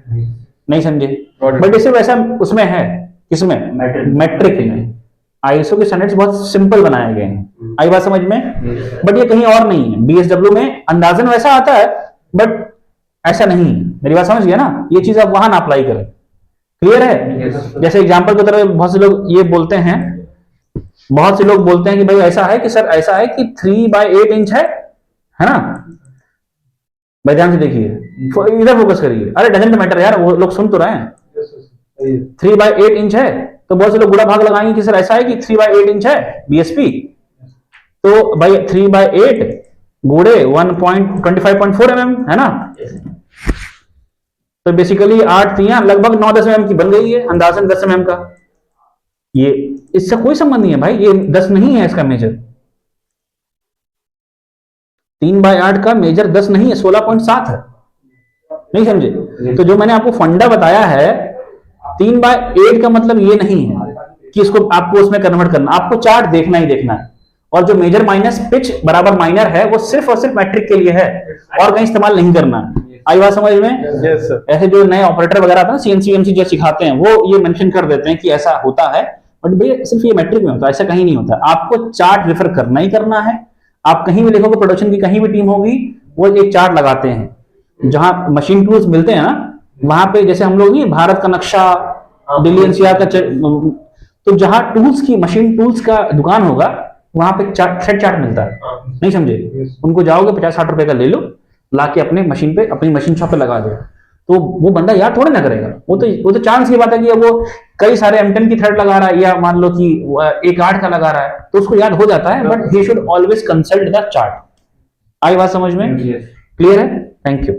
नहीं समझे? बट इसे वैसा उसमें है, किसमें? मैट्रिक में। आईएसओ के स्टैंडर्ड्स बहुत सिंपल बनाए गए हैं। आई बात समझ में? बट ये कहीं और नहीं है। बीएसडब्ल्यू में अंदाजन वैसा आता है, बट ऐसा नहीं है। मेरी बात समझ गया ना? ये चीज आप वहां ना अप्लाई करें। क्लियर है? जैसे एग्जाम्पल की तरह बहुत से लोग ये बोलते हैं, बहुत से लोग बोलते हैं कि भाई ऐसा है कि सर ऐसा है कि 3/8 इंच है ना भाई? ध्यान से देखिए, इधर फोकस करिए। अरे डजंट मैटर यार, वो लोग सुन तो रहे हैं। 3/8 इंच है तो बहुत से लोग बुरा भाग लगाएंगे कि सर ऐसा है कि 3/8 इंच है बीएसपी। तो भाई 3/8 गुणे 1.25.4 mm है ना? तो बेसिकली 8 3 लगभग 9-10 mm की बन गई है, अंदाजन 10 mm का। ये इससे कोई संबंध नहीं है भाई, ये 10 नहीं है इसका मेजर। 3/8 का मेजर 10 नहीं है, 16.7 है। नहीं समझे? तो जो मैंने आपको फंडा बताया है, 3/8 का मतलब ये नहीं है कि इसको आपको उसमें कन्वर्ट करना, आपको चार्ट देखना ही देखना है। और जो मेजर माइनस पिच बराबर माइनर है, वो सिर्फ और सिर्फ मैट्रिक के लिए है, और कहीं इस्तेमाल नहीं करना है। आई बात समझ में? Yes sir. ऐसे जो नए ऑपरेटर वगैरह आता है, सीएनसी वीएमसी जो सिखाते हैं, वो ये मेंशन कर देते हैं कि ऐसा होता है, बट भैया सिर्फ ये मैट्रिक में होता है, ऐसा कहीं नहीं होता। आपको चार्ट रेफर करना ही करना है। आप कहीं भी लिखोगे, प्रोडक्शन की कहीं भी टीम होगी, वो एक चार्ट लगाते हैं। जहां मशीन टूल्स मिलते हैं ना, वहां पे जैसे हम लोग नहीं, भारत का नक्शा, दिल्ली एनसीआर का तो जहां टूल्स की, मशीन टूल्स का दुकान होगा, वहां पे थ्रेड चार्ट मिलता है। नहीं समझे? उनको जाओगे 50-60 रुपए का ले लो, लाके अपने मशीन पे, अपनी मशीन शॉप पे लगा दो। तो वो बंदा याद थोड़े ना करेगा, वो तो चांस की बात है कि वो कई सारे M10 की थ्रेड लगा रहा है, या मान लो कि 1/8 का लगा रहा है, तो उसको याद हो जाता है, but he should always consult the chart. आई बात समझ में? क्लियर है? Thank you.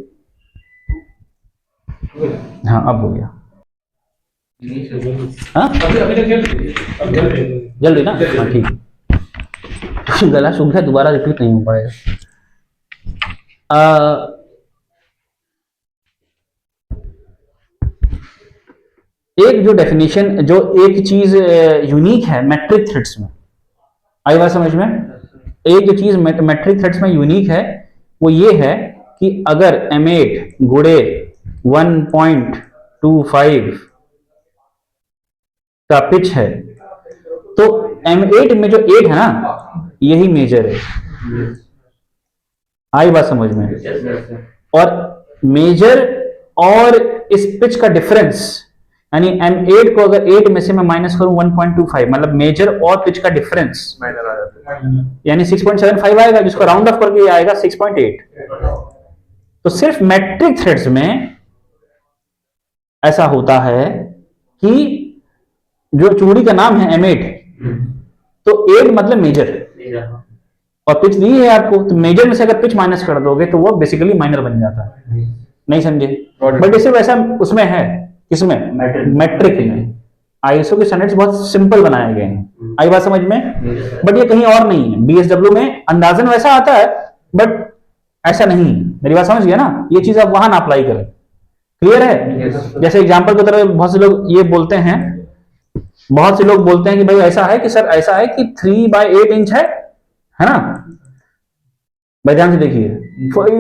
हाँ अब हो गया। हाँ अभी अभी तक खेल जल्दी ना, हाँ ठीक। गला सूख गया, दोबारा रिपीट नहीं हो पाएगा। एक जो डेफिनेशन, जो एक चीज यूनिक है मैट्रिक थ्रेड्स में, आई बात समझ में? एक जो चीज मैट्रिक थ्रेड्स में यूनिक है वो ये है कि अगर M8 गुड़े 1.25 का पिच है तो M8 में जो 8 है ना, यही मेजर है। आई बात समझ में? और मेजर और इस पिच का डिफरेंस, यानी M8 को अगर 8 में से मैं माइनस करूं 1.25, मतलब मेजर और पिच का डिफरेंस यानी 6.75 आएगा, जिसको राउंड ऑफ करके आएगा 6.8। तो सिर्फ मैट्रिक थ्रेड्स में ऐसा होता है कि जो चूड़ी का नाम है M8, तो 8 मतलब मेजर और पिच दी है आपको, तो मेजर में से अगर पिच माइनस कर दोगे तो वो बेसिकली माइनर बन जाता है। नहीं समझे? बट जैसे वैसा उसमें है, किसमें? मैट्रिक में। आईएसओ के स्टैंडर्ड्स बहुत सिंपल बनाए गए हैं। आई बात समझ में? बट ये कहीं और नहीं है। बीएसडब्ल्यू में अंदाजन वैसा आता है बट ऐसा नहीं है। मेरी बात समझ गया ना? ये चीज आप वहां ना अप्लाई करें। क्लियर है? जैसे एग्जाम्पल की तरह बहुत से लोग ये बोलते हैं, बहुत से लोग बोलते हैं कि भाई ऐसा है कि सर ऐसा है कि 3/8 इंच है ना? भाई ध्यान से देखिए,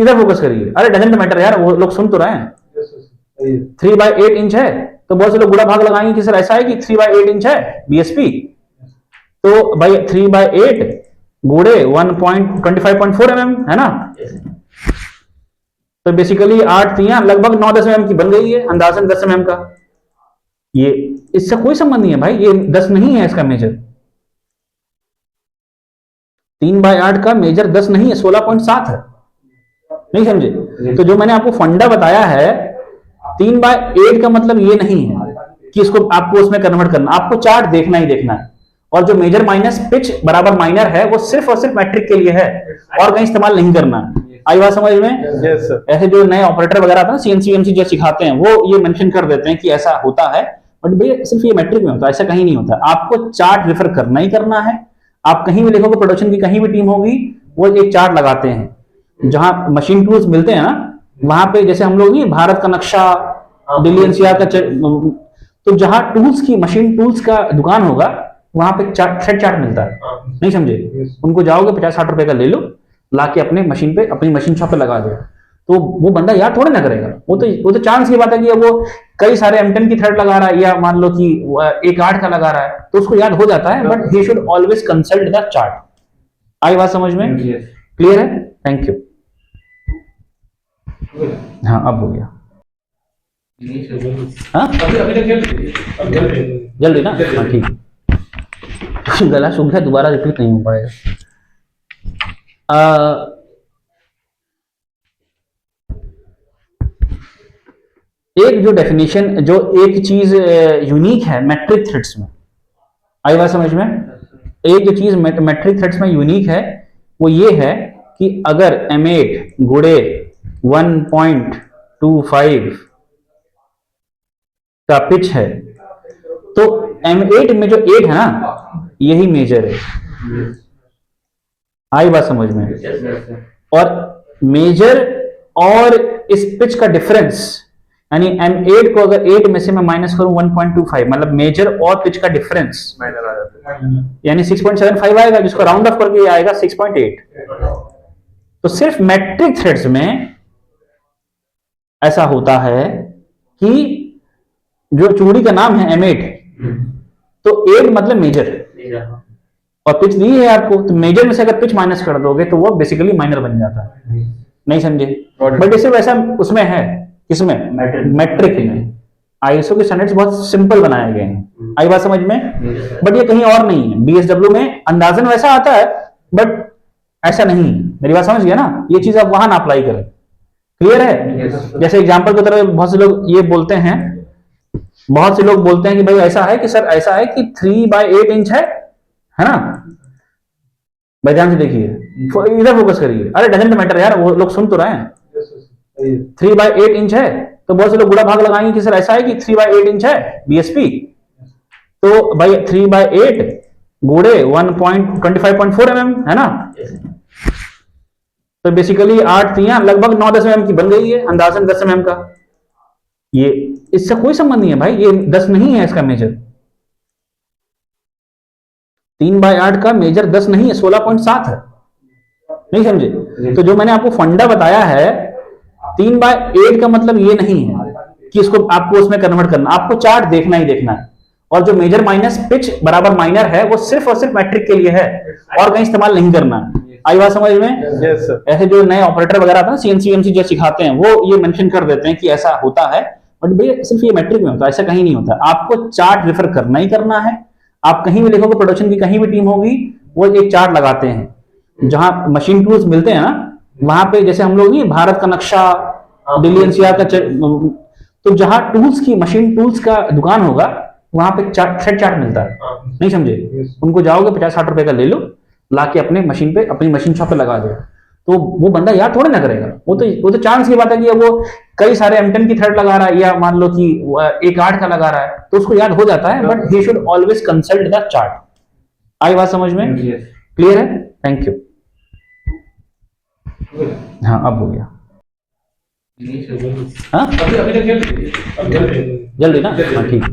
इधर फोकस करिए। अरे डजंट मैटर यार, वो लोग सुन तो रहे हैं। 3/8 इंच है तो बहुत से लोग बुरा भाग लगाएंगे कि सर ऐसा है कि 3/8 इंच है बीएसपी, तो भाई 3/8 गुड़े 1.25.4 mm है ना? तो बेसिकली 8 3 लगभग 9-10 mm की बन गई है, अंदाजन 10 mm का। ये इससे कोई संबंध नहीं है भाई, ये 10 नहीं है इसका मेजर। 3/8 का मेजर 10 नहीं है, 16.7 है। नहीं समझे? तो जो मैंने आपको फंडा बताया है, 3/8 का मतलब ये नहीं है कि इसको आपको उसमें कन्वर्ट करना, आपको चार्ट देखना ही देखना है। और जो मेजर माइनस पिच बराबर माइनर है वो सिर्फ और सिर्फ मैट्रिक के लिए है, और कहीं इस्तेमाल नहीं करना है। आई बात समझ में? Yes, sir. ऐसे जो नए ऑपरेटर वगैरह आता है, CNC जो सिखाते हैं, वो ये मेंशन कर देते हैं कि ऐसा होता है, बट भैया सिर्फ ये मैट्रिक में होता है, ऐसा कहीं नहीं होता। आपको चार्ट रेफर करना ही करना है। आप कहीं भी लिखोगे, प्रोडक्शन की कहीं भी टीम होगी, वो एक चार्ट लगाते हैं। जहां मशीन टूल्स मिलते हैं ना, वहां पे जैसे हम लोग नहीं, भारत का नक्शा, दिल्ली NCR का तो जहां टूल्स की, मशीन टूल्स का दुकान होगा, वहां पे थ्रेड चार्ट मिलता है। नहीं समझे? उनको जाओगे 50-60 रुपए का ले लो, लाके अपने मशीन पे, अपनी मशीन शॉप पे लगा दो। तो वो बंदा याद थोड़े ना करेगा, वो तो चांस की बात है कि वो कई सारे M10 की थ्रेड लगा रहा है, या मान लो कि एक 8 का लगा रहा है, तो उसको याद हो जाता है, but he should always consult the chart. आई बात समझ में? क्लियर है? Thank you. हाँ अब हो गया। हाँ अभी अभी तक खेल जल्दी ना, हाँ ठीक। गला सूख गया, दोबारा रिपीट नहीं हो पाएगा। एक जो डेफिनेशन, जो एक चीज यूनिक है मैट्रिक थ्रेड्स में, आई बात समझ में? एक जो चीज मैट्रिक थ्रेड्स में यूनिक है वो ये है कि अगर M8 गुड़े 1.25 का पिच है तो M8 में जो 8 है ना, यही मेजर है। आई बात समझ में? और मेजर और इस पिच का डिफरेंस, यानी M8 को अगर 8 में से मैं माइनस करूं 1.25, मतलब मेजर और पिच का डिफरेंस यानी 6.75 आएगा, जिसको राउंड ऑफ करके आएगा 6.8। तो सिर्फ मैट्रिक थ्रेड्स में ऐसा होता है कि जो चूड़ी का नाम है M8, तो 8 मतलब मेजर और पिच दी है आपको, तो मेजर में से अगर पिच माइनस कर दोगे तो वो बेसिकली माइनर बन जाता है। नहीं समझे? बट जैसे वैसा उसमें है, किसमें? मैट्रिक में। आईएसओ के स्टैंडर्ड्स बहुत सिंपल बनाए गए हैं। आई बात समझ में? बट ये कहीं और नहीं है। बीएसडब्ल्यू में अंदाजन वैसा आता है बट ऐसा नहीं है। मेरी बात समझ गया ना? ये चीज आप वहां ना अप्लाई करें। क्लियर है? जैसे एग्जाम्पल की तरह बहुत से लोग ये बोलते हैं, बहुत से लोग बोलते हैं कि भाई ऐसा है कि सर ऐसा है कि 3/8 इंच है ना? भाई ध्यान से देखिए, इधर फोकस करिए। अरे डजंट मैटर यार, वो लोग सुन तो रहे हैं। 3/8 इंच है तो बहुत से लोग गुणा भाग लगाएंगे कि सर ऐसा है कि 3/8 इंच है बीएसपी, तो भाई 3/8 गुणे 1.25.4 mm है ना, तो बेसिकली 8 3 लगभग 9-10 mm की बन गई है, अंदाजन 10 mm का। ये इससे कोई संबंध नहीं है भाई, ये 10 नहीं है इसका मेजर। 3/8 का मेजर 10 नहीं है, 16.7 है। नहीं समझे? तो जो मैंने आपको फंडा बताया है 3/8 का मतलब ये नहीं है कि इसको आपको उसमें कन्वर्ट करना, आपको चार्ट देखना ही देखना है। और जो मेजर माइनस पिच बराबर माइनर है वो सिर्फ और सिर्फ मैट्रिक के लिए है, और कहीं इस्तेमाल नहीं करना। आई बात समझ में? Yes, sir. ऐसे जो नए ऑपरेटर वगैरह आता है सीएनसी एमसी जो सिखाते हैं वो ये मेंशन कर देते हैं कि ऐसा होता है, बट भैया सिर्फ ये मैट्रिक में होता है, ऐसा कहीं नहीं होता। आपको चार्ट रेफर करना ही करना है। आप कहीं भी लिखोगे, प्रोडक्शन की कहीं भी टीम होगी, वो एक चार्ट लगाते हैं। जहां मशीन टूल्स मिलते हैं ना, वहां पे जैसे हम लोग नहीं भारत का नक्शा, दिल्ली एनसीआर का तो जहां टूल्स की मशीन टूल्स का दुकान होगा वहां पे थ्रेड चार्ट मिलता है। नहीं समझे? उनको जाओगे 50-60 रुपए का ले लो, लाके अपने मशीन पे, अपनी मशीन शॉप पे लगा दो, तो वो बंदा याद थोड़े ना करेगा। वो तो चांस की बात है कि वो कई सारे M10 की थ्रेड लगा रहा है, या मान लो कि 1/8 का लगा रहा है, तो उसको याद हो जाता है, but he should always consult the chart. आई बात समझ में? क्लियर है? Thank you. हाँ अब हो गया। हाँ जल्दी ना, हाँ ठीक।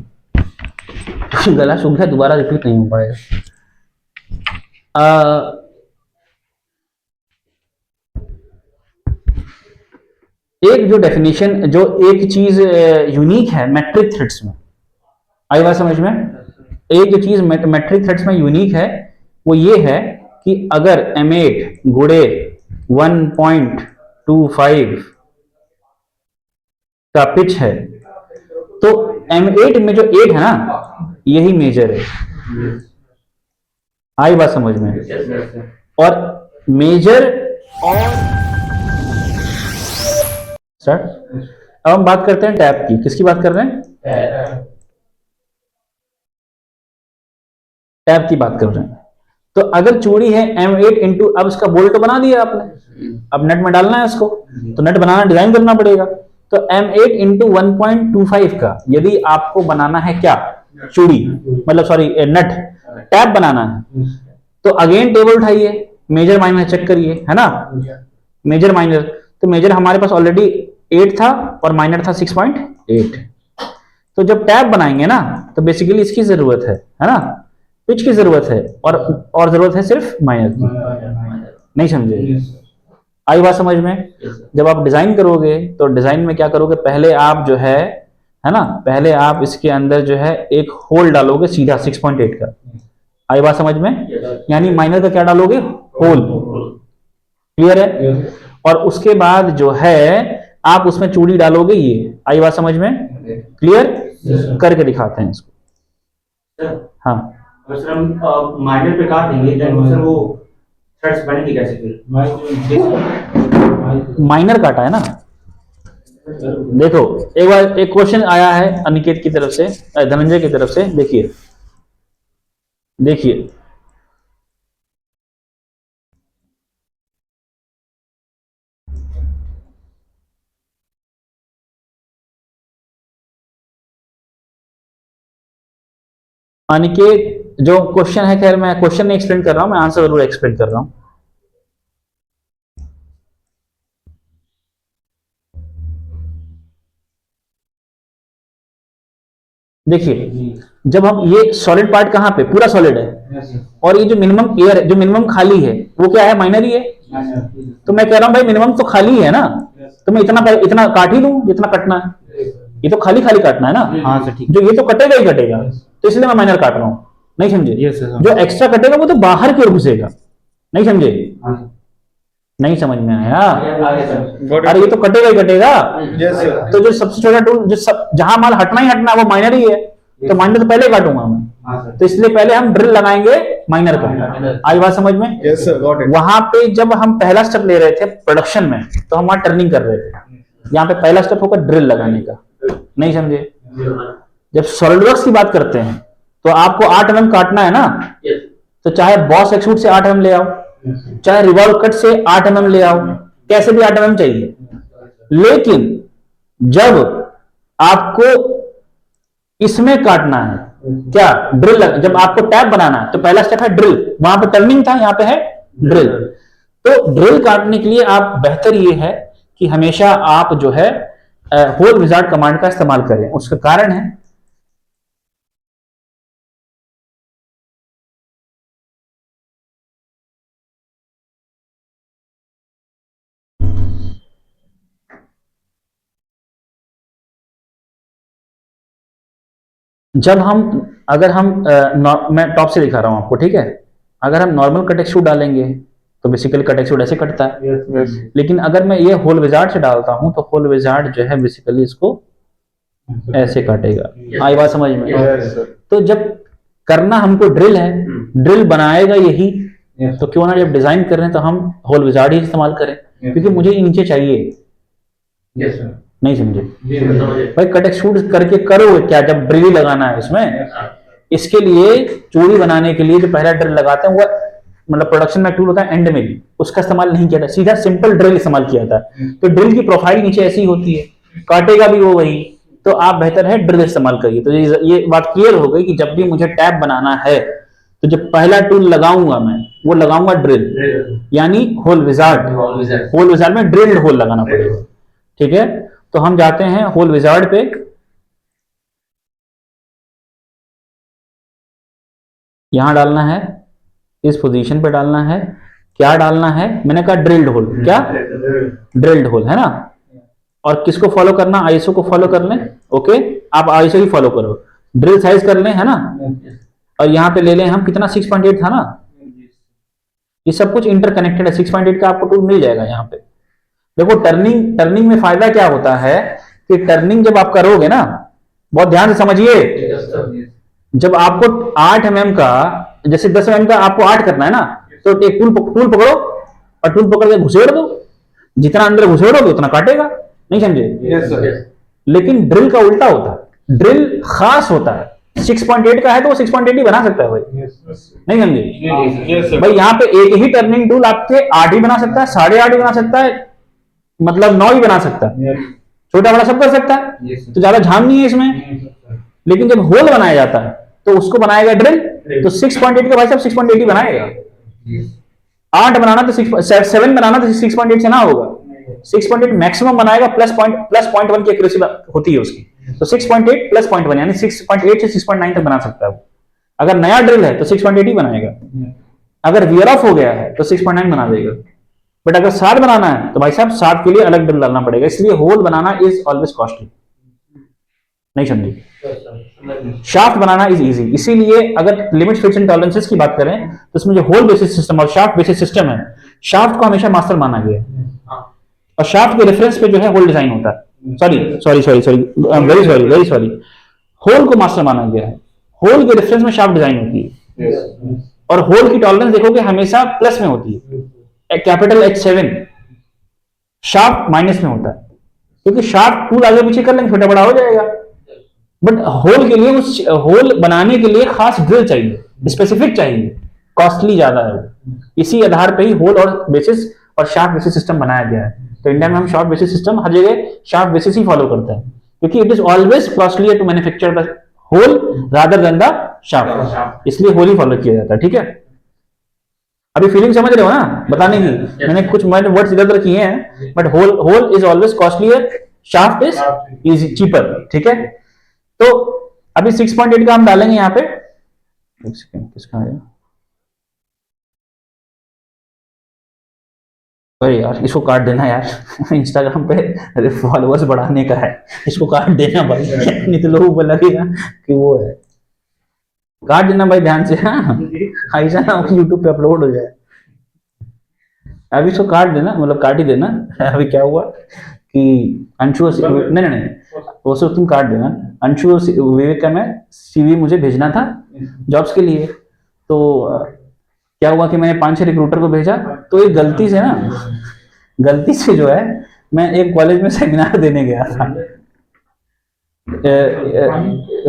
गला सूख गया, दोबारा रिपीट नहीं हो पाएगा। एक जो डेफिनेशन, जो एक चीज यूनिक है मैट्रिक थ्रेड्स में, आई बात समझ में? एक जो चीज मैट्रिक थ्रेड्स में यूनिक है वो ये है कि अगर M8 गुणे 1.25 का पिच है, तो M8 में जो 8 है ना, यही मेजर है। आई बात समझ में? और मेजर और स्टार्ट। अब हम बात करते हैं टैप की। किसकी बात कर रहे हैं? टैप की बात कर रहे हैं। तो अगर चूड़ी है M8 इंटू, अब इसका बोल्ट बना दिया आपने, अब नट में डालना है उसको, तो नट बनाना डिजाइन करना पड़ेगा। तो M8 इंटू 1.25 का यदि आपको बनाना है क्या, चूड़ी मतलब सॉरी नट, टैप बनाना है, तो अगेन टेबल उठाइए, मेजर माइनर चेक करिए, है ना, मेजर माइनर। तो मेजर हमारे पास ऑलरेडी 8 था और माइनर था 6.8। तो जब टैप बनाएंगे ना, तो बेसिकली इसकी जरूरत है ना, पिच की जरूरत है, और जरूरत है सिर्फ माइनर की। नहीं समझे? आई बात समझ में? जब आप डिजाइन करोगे तो डिजाइन में क्या करोगे, पहले आप जो है ना, पहले आप इसके अंदर जो है एक होल डालोगे सीधा 6.8 का। आई बात समझ में? यानी माइनर का क्या डालोगे, होल। क्लियर है? और उसके बाद जो है आप उसमें चूड़ी डालोगे ये। आई बात समझ में? क्लियर? करके दिखाते हैं इसको। हाँ अगर सर हम माइनर पे काट देंगे तो सर वो थ्रेड्स बनेंगे कैसे फिर? माइनर काटा है ना। देखो एक बार एक क्वेश्चन आया है अनिकेत की तरफ से, धनंजय की तरफ से। देखिए देखिए अनिकेत, जो क्वेश्चन है, खैर मैं क्वेश्चन नहीं एक्सप्लेन कर रहा हूं, मैं आंसर जरूर एक्सप्लेन कर रहा हूं। देखिए जब हम ये सॉलिड पार्ट कहां पे, पूरा सॉलिड है, और ये जो मिनिमम एयर है, जो मिनिमम खाली है, वो क्या है, माइनर ही है। तो मैं कह रहा हूं भाई मिनिमम तो खाली है ना, तो मैं इतना काट ही लूं जितना कटना है। ये तो खाली खाली काटना है ना। हाँ सर ठीक। जो ये तो कटेगा ही कटेगा, तो इसलिए मैं माइनर काट रहा हूं। नहीं समझे? जो एक्स्ट्रा कटेगा वो तो बाहर की ओर घुसेगा। नहीं समझे? नहीं समझ में आया? अरे ये तो कटेगा ही कटेगा। Yes, sir. तो जो सबसे छोटा टूल, जो जहां माल हटना ही हटना है वो माइनर ही है, तो माइनर तो पहले काटूंगा मैं। तो इसलिए पहले हम ड्रिल लगाएंगे माइनर का। आई बात समझ में? Yes, sir. Got it. वहां पे जब हम पहला स्टेप ले रहे थे प्रोडक्शन में, तो हम वहां टर्निंग कर रहे थे। यहाँ पे पहला स्टेप होगा ड्रिल लगाने का। नहीं समझे? जब सॉलिडवर्क्स की बात करते हैं तो आपको 8 mm काटना है ना, तो चाहे बॉस एक्सट्रूड से 8 mm ले आओ, चाहे रिवॉल्व कट से 8 mm ले आओ, कैसे भी 8 mm चाहिए। लेकिन जब आपको इसमें काटना है। क्या ड्रिल, जब आपको टैप बनाना है तो पहला स्टेप है ड्रिल, वहां पे टर्निंग था, यहाँ पे है ड्रिल। तो ड्रिल काटने के लिए आप बेहतर ये है कि हमेशा आप जो है होल विजार्ड कमांड का इस्तेमाल करें। उसका कारण है जब हम अगर हम मैं टॉप से दिखा रहा हूं आपको, ठीक है। अगर हम नॉर्मल कट एक्सट्रूड डालेंगे तो बेसिकली कट एक्सट्रूड ऐसे कटता है। लेकिन अगर मैं ये होल विजार्ड से डालता हूं तो होल विजार्ड जो है बेसिकली इसको ऐसे काटेगा। आई बात समझ में? तो जब करना हमको ड्रिल है, ड्रिल बनाएगा यही, तो क्यों ना जब डिजाइन कर रहे हैं तो हम होल विजार्ड ही इस्तेमाल करें, क्योंकि मुझे ये नीचे चाहिए। नहीं समझे भाई? कट एक्सट्रूड करके करो क्या जब ड्रिल लगाना है इसमें? इसके लिए चूड़ी बनाने के लिए जो पहला ड्रिल लगाते हैं वो मतलब प्रोडक्शन में टूल होता है एंड में भी, उसका इस्तेमाल नहीं किया था, सीधा सिंपल ड्रिल इस्तेमाल किया था। तो ड्रिल की प्रोफाइल नीचे ऐसी होती है, काटेगा भी वो वही। तो आप बेहतर है ड्रिल इस्तेमाल करिए। तो ये बात क्लियर हो गई कि जब भी मुझे टैप बनाना है तो जब पहला टूल लगाऊंगा मैं वो लगाऊंगा ड्रिल, यानी होल विजार्ड। होल विजार्ड में ड्रिल्ड होल लगाना पड़ेगा, ठीक है। तो हम जाते हैं होल विजार्ड पे, यहां डालना है, इस पोजीशन पे डालना है। क्या डालना है? मैंने कहा ड्रिल्ड होल। क्या? ड्रिल्ड होल, है ना। और किसको फॉलो करना? आईएसओ को फॉलो कर लें। ओके, आप आईएसओ ही फॉलो करो, ड्रिल साइज कर लें, है ना। और यहां पे ले लें हम कितना, 6.8 था ना। ये सब कुछ इंटरकनेक्टेड है, 6.8 का आपको टूल मिल जाएगा यहाँ पे। देखो टर्निंग में फायदा क्या होता है कि टर्निंग जब आप करोगे ना, बहुत ध्यान से समझिए, जब आपको 8 mm का, जैसे 10 mm का आपको 8 करना है ना, तो एक टूल पकड़ो और टूल पकड़ के घुसेड़ दो। जितना अंदर घुसेड़ोगे उतना काटेगा। नहीं समझे? लेकिन ड्रिल का उल्टा होता है, ड्रिल खास होता है। 6.8 का है तो वो 6.8 ही बना सकता है भाई। नहीं समझे भाई? यहाँ पे एक ही टर्निंग टूल आपके 8 ही बना सकता है, 8.5 ही बना सकता है, मतलब 9 ही बना सकता है, छोटा बड़ा सब कर सकता है। तो ज्यादा झाम नहीं है इसमें। लेकिन जब होल बनाया जाता है तो उसको बनाएगा ड्रिल, तो 6.8 का भाई साहब 6.8 ही बनाएगा। 8 बनाना तो 7 बनाना तो 6.8 से ना होगा, 6.8 मैक्सिमम बनाएगा, प्लस पॉइंट 1 की एक्यूरेसी होती है उसकी। तो 6.8 प्लस 0.1 यानी 6.8 से 6.9 तक बना सकता है वो। अगर नया ड्रिल है तो 6.8 ही बनाएगा, अगर वियर ऑफ हो गया है तो 6.9 बना देगा। बट अगर 7 बनाना है तो भाई साहब 7 के लिए अलग ड्रिल डालना पड़ेगा। इसलिए होल बनाना इज ऑलवेज कॉस्टली। नहीं समझे? शाफ्ट बनाना इज इजी। इसीलिए अगर लिमिट फिट्स एंड टॉलरेंसेस की बात करें तो इसमें जो होल बेसिस सिस्टम और शाफ्ट बेसिस सिस्टम है, शाफ्ट को हमेशा मास्टर माना गया है और शाफ्ट के रेफरेंस पे जो है होल डिजाइन होता है। सॉरी वेरी सॉरी, होल को मास्टर माना गया है, होल के रेफरेंस में शाफ्ट डिजाइन होती है। और होल की टॉलरेंस देखोगे हमेशा प्लस में होती है, कैपिटल H7। शाफ्ट माइनस में होता है, क्योंकि शाफ्ट टूल आगे पीछे कर लेंगे, छोटा बड़ा हो जाएगा। बट होल के लिए, उस होल बनाने के लिए खास ड्रिल चाहिए, स्पेसिफिक चाहिए, कॉस्टली ज्यादा है वो। इसी आधार पे ही होल और बेसिस और शाफ्ट बेसिस सिस्टम बनाया गया है। तो इंडिया में हम शाफ्ट बेसिस सिस्टम हर जगह शाफ्ट बेसिस ही फॉलो करते हैं, क्योंकि it is always costlier to manufacture the hole rather than the shaft, इसलिए होल ही फॉलो किया जाता है। ठीक है, अभी फीलिंग समझ रहे हो ना बताने की? मैंने कुछ वर्ड्स इधर उधर किए हैं, but hole is always costlier, shaft is cheaper. ठीक है, तो अभी 6.8 का हम डालेंगे यहाँ पे। एक सेकंड, किसका है अरे यार, इसको काट देना यार इंस्टाग्राम पे फॉलोअर्स बढ़ाने का है, इसको काट देना भाई नहीं तो लोगों को लगेगा कि वो है। काट देना भाई ध्यान से। हाँ, ऐसा ना यूट्यूब पे अपलोड हो जाए। अभी इसको काट देना, मतलब काट ही देना। अभी क्या हुआ कि अंशु नहीं वो सब तुम काट देना। अंशु विवेक का मैं CV मुझे भेजना था जॉब्स के लिए, तो क्या हुआ कि मैंने 5-6 रिक्रूटर को भेजा, तो एक गलती से जो है मैं एक कॉलेज में सेमिनार देने गया था।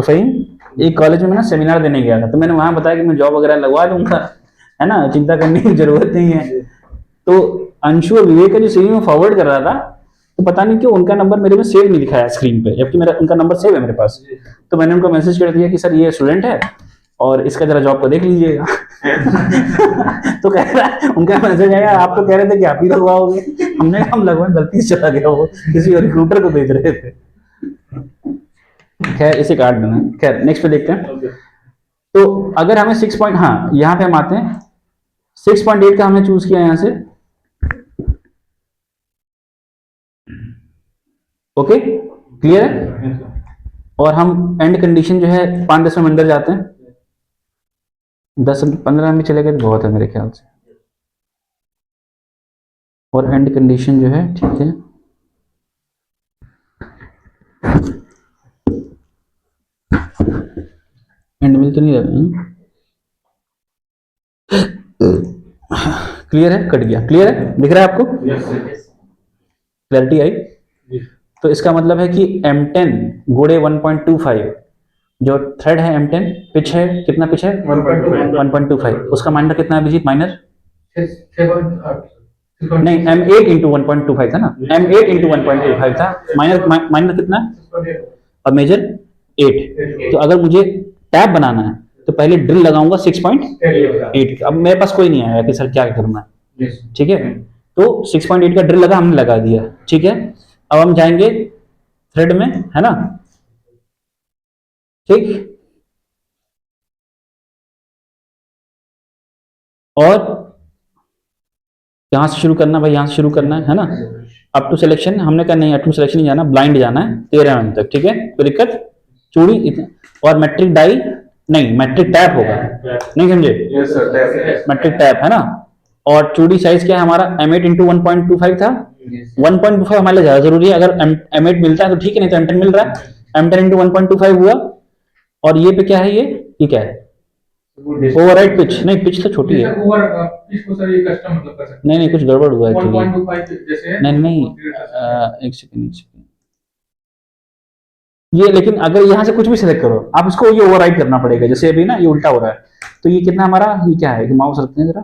फहीम, एक कॉलेज में मैं सेमिनार देने गया था, तो मैंने वहां बताया कि मैं जॉब वगैरह लगवा दूंगा, है ना, चिंता करने की जरूरत नहीं है। तो अंशु और विवेक का जो CV में फॉरवर्ड कर रहा था, तो पता नहीं क्यों उनका नंबर मेरे में सेव नहीं दिखाया स्क्रीन पे, जबकि मेरा उनका नंबर सेव है मेरे पास। तो मैंने उनको मैसेज कर दिया कि सर ये स्टूडेंट है और इसका जरा जॉब को देख लीजिएगा। तो कह रहा है, उनका मैसेज आया आप तो कह रहे थे कि आप ही लगवाओगे। हमने कहा हम लगवाए, गलती से चला गया, वो किसी और रिक्रूटर को भेज रहे थे। खैर इसे काट देना। खैर नेक्स्ट पे देखते हैं। तो अगर हमें 6 पॉइंट, हाँ यहाँ पे हम आते हैं 6.8 का हमने चूज किया यहाँ से। ओके क्लियर है। और हम एंड कंडीशन जो है 5 दशमलव अंदर जाते हैं, 10-15 में चले गए तो बहुत है मेरे ख्याल से। और एंड कंडीशन जो है ठीक है, एंड मिल तो नहीं रहा। क्लियर है, कट गया, क्लियर है, दिख रहा है आपको, क्लैरिटी आई। तो इसका मतलब है कि M10 गुणे 1.25 जो थ्रेड है M10, पिच है कितना, पिच है 1.25, उसका माइनर कितना है अभिजीत, माइनर नहीं M8 इंटू 1.25 था ना, M8 इंटू 1.25 था, माइनर कितना और मेजर 8। तो अगर मुझे टैब बनाना है तो पहले ड्रिल लगाऊंगा 6.8। अब मेरे पास कोई नहीं आया कि सर क्या करना है, ठीक है। तो 6.8 का ड्रिल लगा, हमने लगा दिया, ठीक है। अब हम जाएंगे थ्रेड में, है ना, ठीक। और यहां से शुरू करना भाई, यहां से शुरू करना है ना। अप टू सिलेक्शन हमने कहा नहीं, अप टू सिलेक्शन नहीं जाना, ब्लाइंड जाना है 13 mm तक, ठीक है, कोई दिक्कत। चूड़ी इतना, और मैट्रिक डाई नहीं, मैट्रिक टैप होगा, नहीं समझे, मैट्रिक टैप है ना। और चूड़ी साइज क्या है हमारा, M8 इंटू 1.25 था। 1.25 हमारे लिए ज्यादा जरूरी है, अगर M8 मिलता है तो ठीक है, नहीं तो M10 मिल रहा है। M10 इंटू 1.25 हुआ। और ये पे क्या है, ये क्या है, ओवरराइड पिच, नहीं पिच तो छोटी है, इसको सर ये कस्टम मतलब कर सकते नहीं नहीं कुछ गड़बड़ हुआ है एक्चुअली, 1.25 जैसे है, नहीं एक सेकंड, ये लेकिन अगर यहाँ से कुछ भी सिलेक्ट करो आप, इसको ये ओवरराइड करना पड़ेगा। जैसे अभी ना ये उल्टा हो रहा है, तो ये कितना हमारा, ये क्या है, माउस रखते हैं जरा,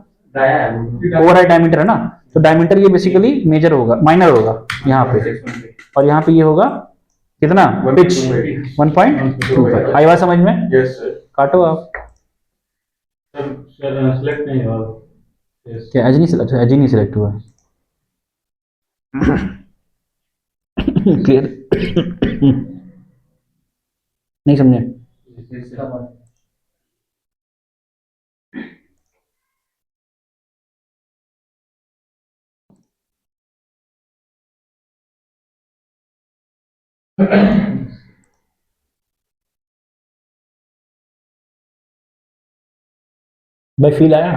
ओवरराइड डायमीटर है ना। तो डायमीटर ये बेसिकली मेजर होगा, माइनर होगा यहाँ पे, और यहाँ पे ये होगा कितना, पिच 1.25। आई बात समझ में, काटो आप। सेलेक्ट नहीं हुआ, क्या एज नहीं सिलेक्ट, एज ही नहीं सिलेक्ट हुआ, क्लियर नहीं समझे। भाई फील आया,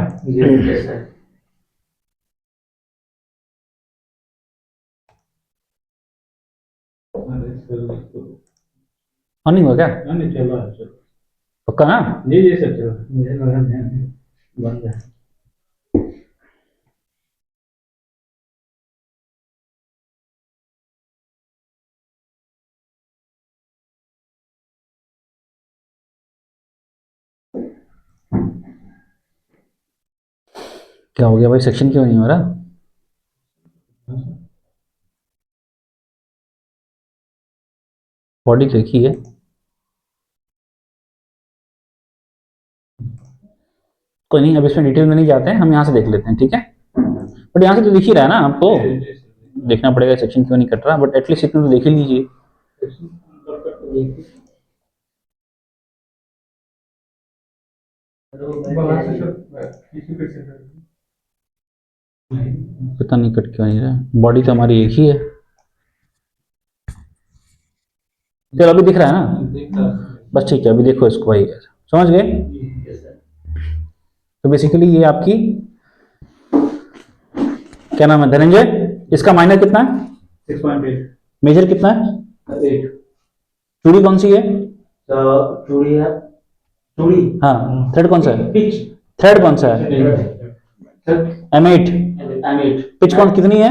हाँ नहीं हुआ क्या, नहीं चलो पक्का ना, जी जी सर चलो, मुझे लगा बंद है। क्या हो गया भाई, सेक्शन क्यों नहीं हो रहा। बॉडी तो एक ही है, कोई नहीं, अब इसमें डिटेल में नहीं जाते हैं, हम यहाँ से देख लेते हैं, ठीक है। बट यहाँ से तो दिख ही रहा है ना आपको, देखना पड़ेगा सेक्शन क्यों नहीं कट रहा, बट एटलीस्ट इतना तो देख ही लीजिए। बाहर से सर किसी पे से पता नहीं कट क्यों नहीं रहा, बॉडी तो हमारी एक ही है। चलो अभी दिख रहा है ना, बस ठीक है, अभी देखो इसको भाई, समझ गए। तो बेसिकली ये आपकी क्या नाम है, धनंजय, इसका माइनर कितना है, 6.8, मेजर कितना है, 8। चूड़ी कौन सी है, चूड़ी है, चूड़ी हाँ, थ्रेड कौन सा है, पिच, थ्रेड कौन सा है, M8, M8, पिच कौन कितनी है,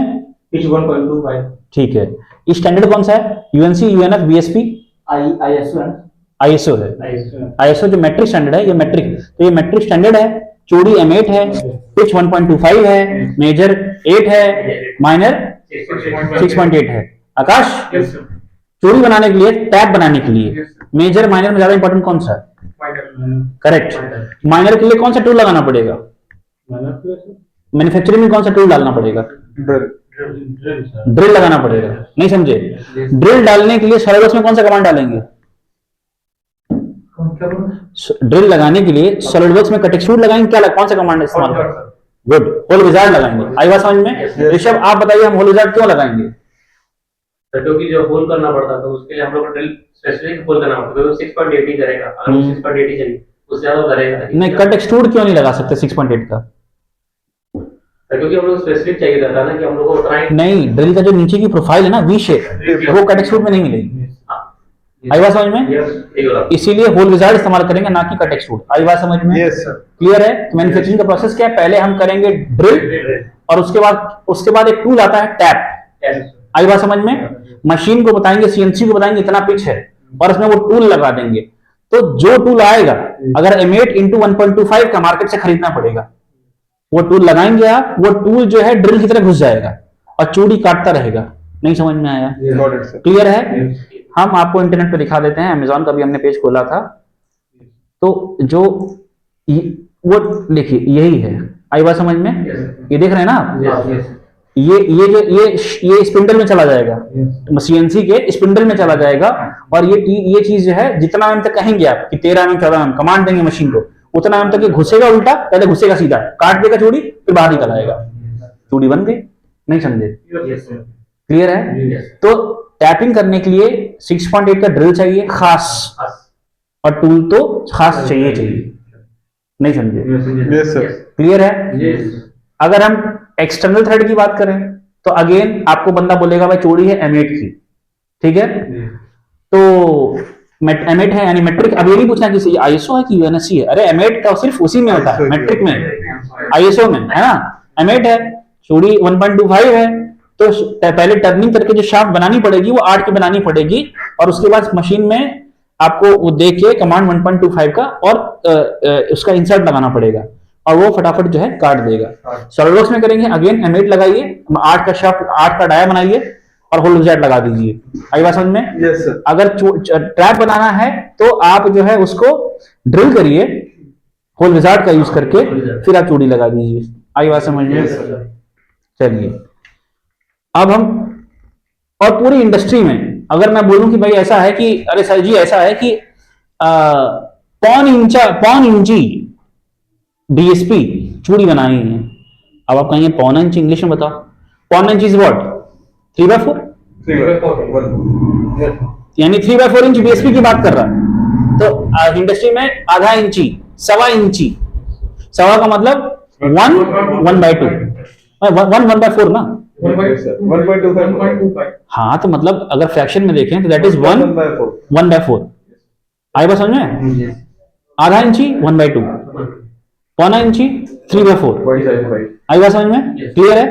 पिच 1.25, ठीक है। स्टैंडर्ड कौन सा है, UNC, UNF, BSP, ISO है, ISO जो मैट्रिक स्टैंडर्ड है, ये मैट्रिक, तो ये मैट्रिक स्टैंडर्ड है। चूड़ी M8 है, पिच 1.25 है, मेजर 8 है, माइनर 6.8 है। आकाश, यस सर, चूड़ी बनाने के लिए, टैप बनाने के लिए यस सर, मेजर माइनर में ज्यादा इंपॉर्टेंट कौन सा है? Minor, correct. माइनर के लिए कौन सा टूल लगाना पड़ेगा? मैन्युफैक्चरिंग में कौन सा टूल डालना पड़ेगा? ड्रिल लगाना पड़ेगा। नहीं समझे? ड्रिल डालने के लिए सॉलिडवर्क्स में कौन सा कमांड डालेंगे? ड्रिल लगाने के लिए सॉलिडवर्क्स में कट एक्सट्रूड लगाएंगे, क्या कौन सा कमांड इस्तेमाल करेंगे? गुड, होल विजार्ड लगाएंगे। आई बात समझ में? ऋषभ आप बताइए, हम होल विजार्ड क्यों लगाएंगे? क्योंकि जो होल करना पड़ता था उसके लिए हम लोग को ड्रिल स्पेसिफिक होल करना पड़ता है, तो 6.8 ही करेगा। अगर वो 6.8 ही चाहिए उससे ज्यादा करेगा नहीं, कट एक्सट्रूड क्यों नहीं लगा सकते 6.8 का? क्योंकि हम लोग स्पेसिफिक चाहिए रहता ना कि हम लोग को उतना ही। नहीं, ड्रिल का जो नीचे की प्रोफाइल है ना, वी शेप, वो कट एक्सट्रूड में नहीं मिलेगी। आई बात समझ में? यस, इसीलिए होल विजार्ड इस्तेमाल करेंगे, ना कि कट एक्सट्रूड। आई बात समझ में? Yes, sir. क्लियर है? तो मैन्युफैक्चरिंग का प्रोसेस क्या है? पहले हम करेंगे ड्रिल, और उसके बाद एक टूल आता है टैप। आई बात समझ में? मशीन को बताएंगे, सीएनसी को बताएंगे इतना पिच है, और उसमें वो टूल लगा देंगे। तो जो टूल आएगा, अगर M8 इंटू 1.25 का मार्केट से खरीदना पड़ेगा, वो टूल लगाएंगे आप, वो टूल जो है ड्रिल की तरह घुस जाएगा और चूड़ी काटता रहेगा। नहीं समझ में आया? Got it, sir. क्लियर है? हम आपको इंटरनेट पे दिखा देते हैं, अमेजोन का भी हमने पेज खोला था, तो जो वो देखिए यही है। आई बात समझ में? ये देख रहे हैं ना आप? ये स्पिंडल में चला जाएगा, सीएनसी के स्पिंडल में चला जाएगा, और ये चीज जो है, जितना एम तक कहेंगे आप कि 13 एम 14 एम कमांड देंगे मशीन को, उतना एम तक ये घुसेगा उल्टा, पहले घुसेगा सीधा, काट देगा चूड़ी, फिर बाहर निकल आएगा, चूड़ी बन गई। नहीं समझे? क्लियर है? तो टैपिंग करने के लिए 6.8 का ड्रिल चाहिए खास, और टूल तो खास चाहिए। नहीं समझे? Yes, sir. क्लियर है? अगर हम एक्सटर्नल थ्रेड की बात करें, तो अगेन आपको बंदा बोलेगा भाई चूड़ी है M8 की, ठीक है? तो M8 है यानी मेट्रिक। अब ये नहीं पूछना कि आईएसओ है कि यूएनएससी है। अरे M8 का सिर्फ उसी में होता है, मेट्रिक में, आईएसओ में, है ना? M8 है, चूड़ी 1.25 है, तो पहले टर्निंग करके जो शाफ्ट बनानी पड़ेगी वो 8 की बनानी पड़ेगी, और उसके बाद मशीन में आपको वो देख के कमांड 1.25 का और उसका इंसर्ट लगाना पड़ेगा, और वो फटाफट जो है काट देगा। सॉलिडवर्क्स में करेंगे, अगेन M8 लगाइए, 8 का शाफ्ट, 8 का डाया बनाइए, और होल विजार्ड लगा दीजिए। आई बात समझ में? Yes, sir. अगर ट्रैप बनाना है तो आप जो है उसको ड्रिल करिए होल विजार्ड का यूज करके, फिर आप चूड़ी लगा दीजिए। आई बात समझ में? चलिए, अब हम, और पूरी इंडस्ट्री में अगर मैं बोलूं कि भाई ऐसा है कि, अरे सर जी ऐसा है कि पौन इंची डीएसपी चूड़ी बनाई है। अब आप कहेंगे पौन इंच, इंग्लिश में बताओ। पौन इंच इज व्हाट? 3/4, 3/4. यानी 3/4 इंच डीएसपी की बात कर रहा है। तो इंडस्ट्री में आधा इंची, सवा इंची, सवा का मतलब 1/2, 1/4 ना? 1.25. हाँ, तो मतलब अगर फ्रैक्शन में देखें तो दैट इज 1/4। आई बात समझ में? आधा इंची 1/2, पौना इंची 3/4। 0.75. आई बात समझ में? क्लियर है?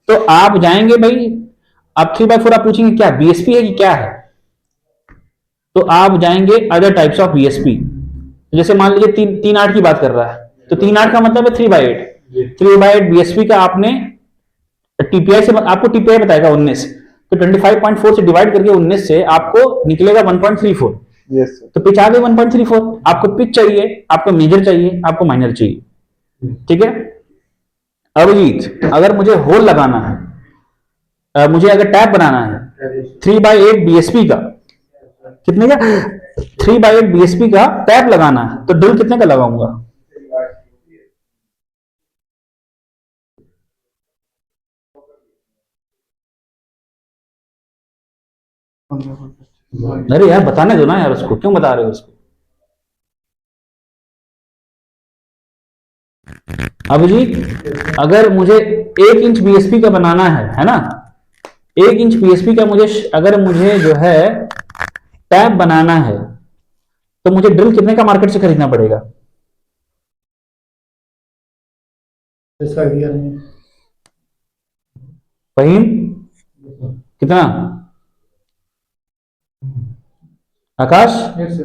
तो आप जाएंगे भाई, आप 3/4 आप पूछेंगे क्या बीएसपी है कि क्या है, तो आप जाएंगे अदर टाइप्स ऑफ बीएसपी। जैसे मान लीजिए 3/8 की बात कर रहा है, तो 3/8 का मतलब है 3/8। 3/8 बीएसपी का आपने टीपीआई से, आपको टीपीआई बताएगा 19, तो 25.4 से डिवाइड करके 19 से आपको निकलेगा 1.34। Yes, sir. तो पिच आ गई 1.34। आपको पिच चाहिए, आपको मेजर चाहिए, आपको माइनर चाहिए, ठीक है? अभिजीत, अगर मुझे होल लगाना है, मुझे अगर टैप बनाना है 3/8 बीएसपी का, कितने का? 3/8 बीएसपी का टैप लगाना है, तो ड्रिल कितने का लगाऊंगा? अरे यार बताने दो ना यार उसको, क्यों बता रहे हो उसको? अभिजीत, अगर मुझे 1 इंच बीएसपी का बनाना है ना, 1 इंच बीएसपी का अगर मुझे जो है टैप बनाना है, तो मुझे ड्रिल कितने का मार्केट से खरीदना पड़ेगा? फहीम, कितना? आकाश, यस सर।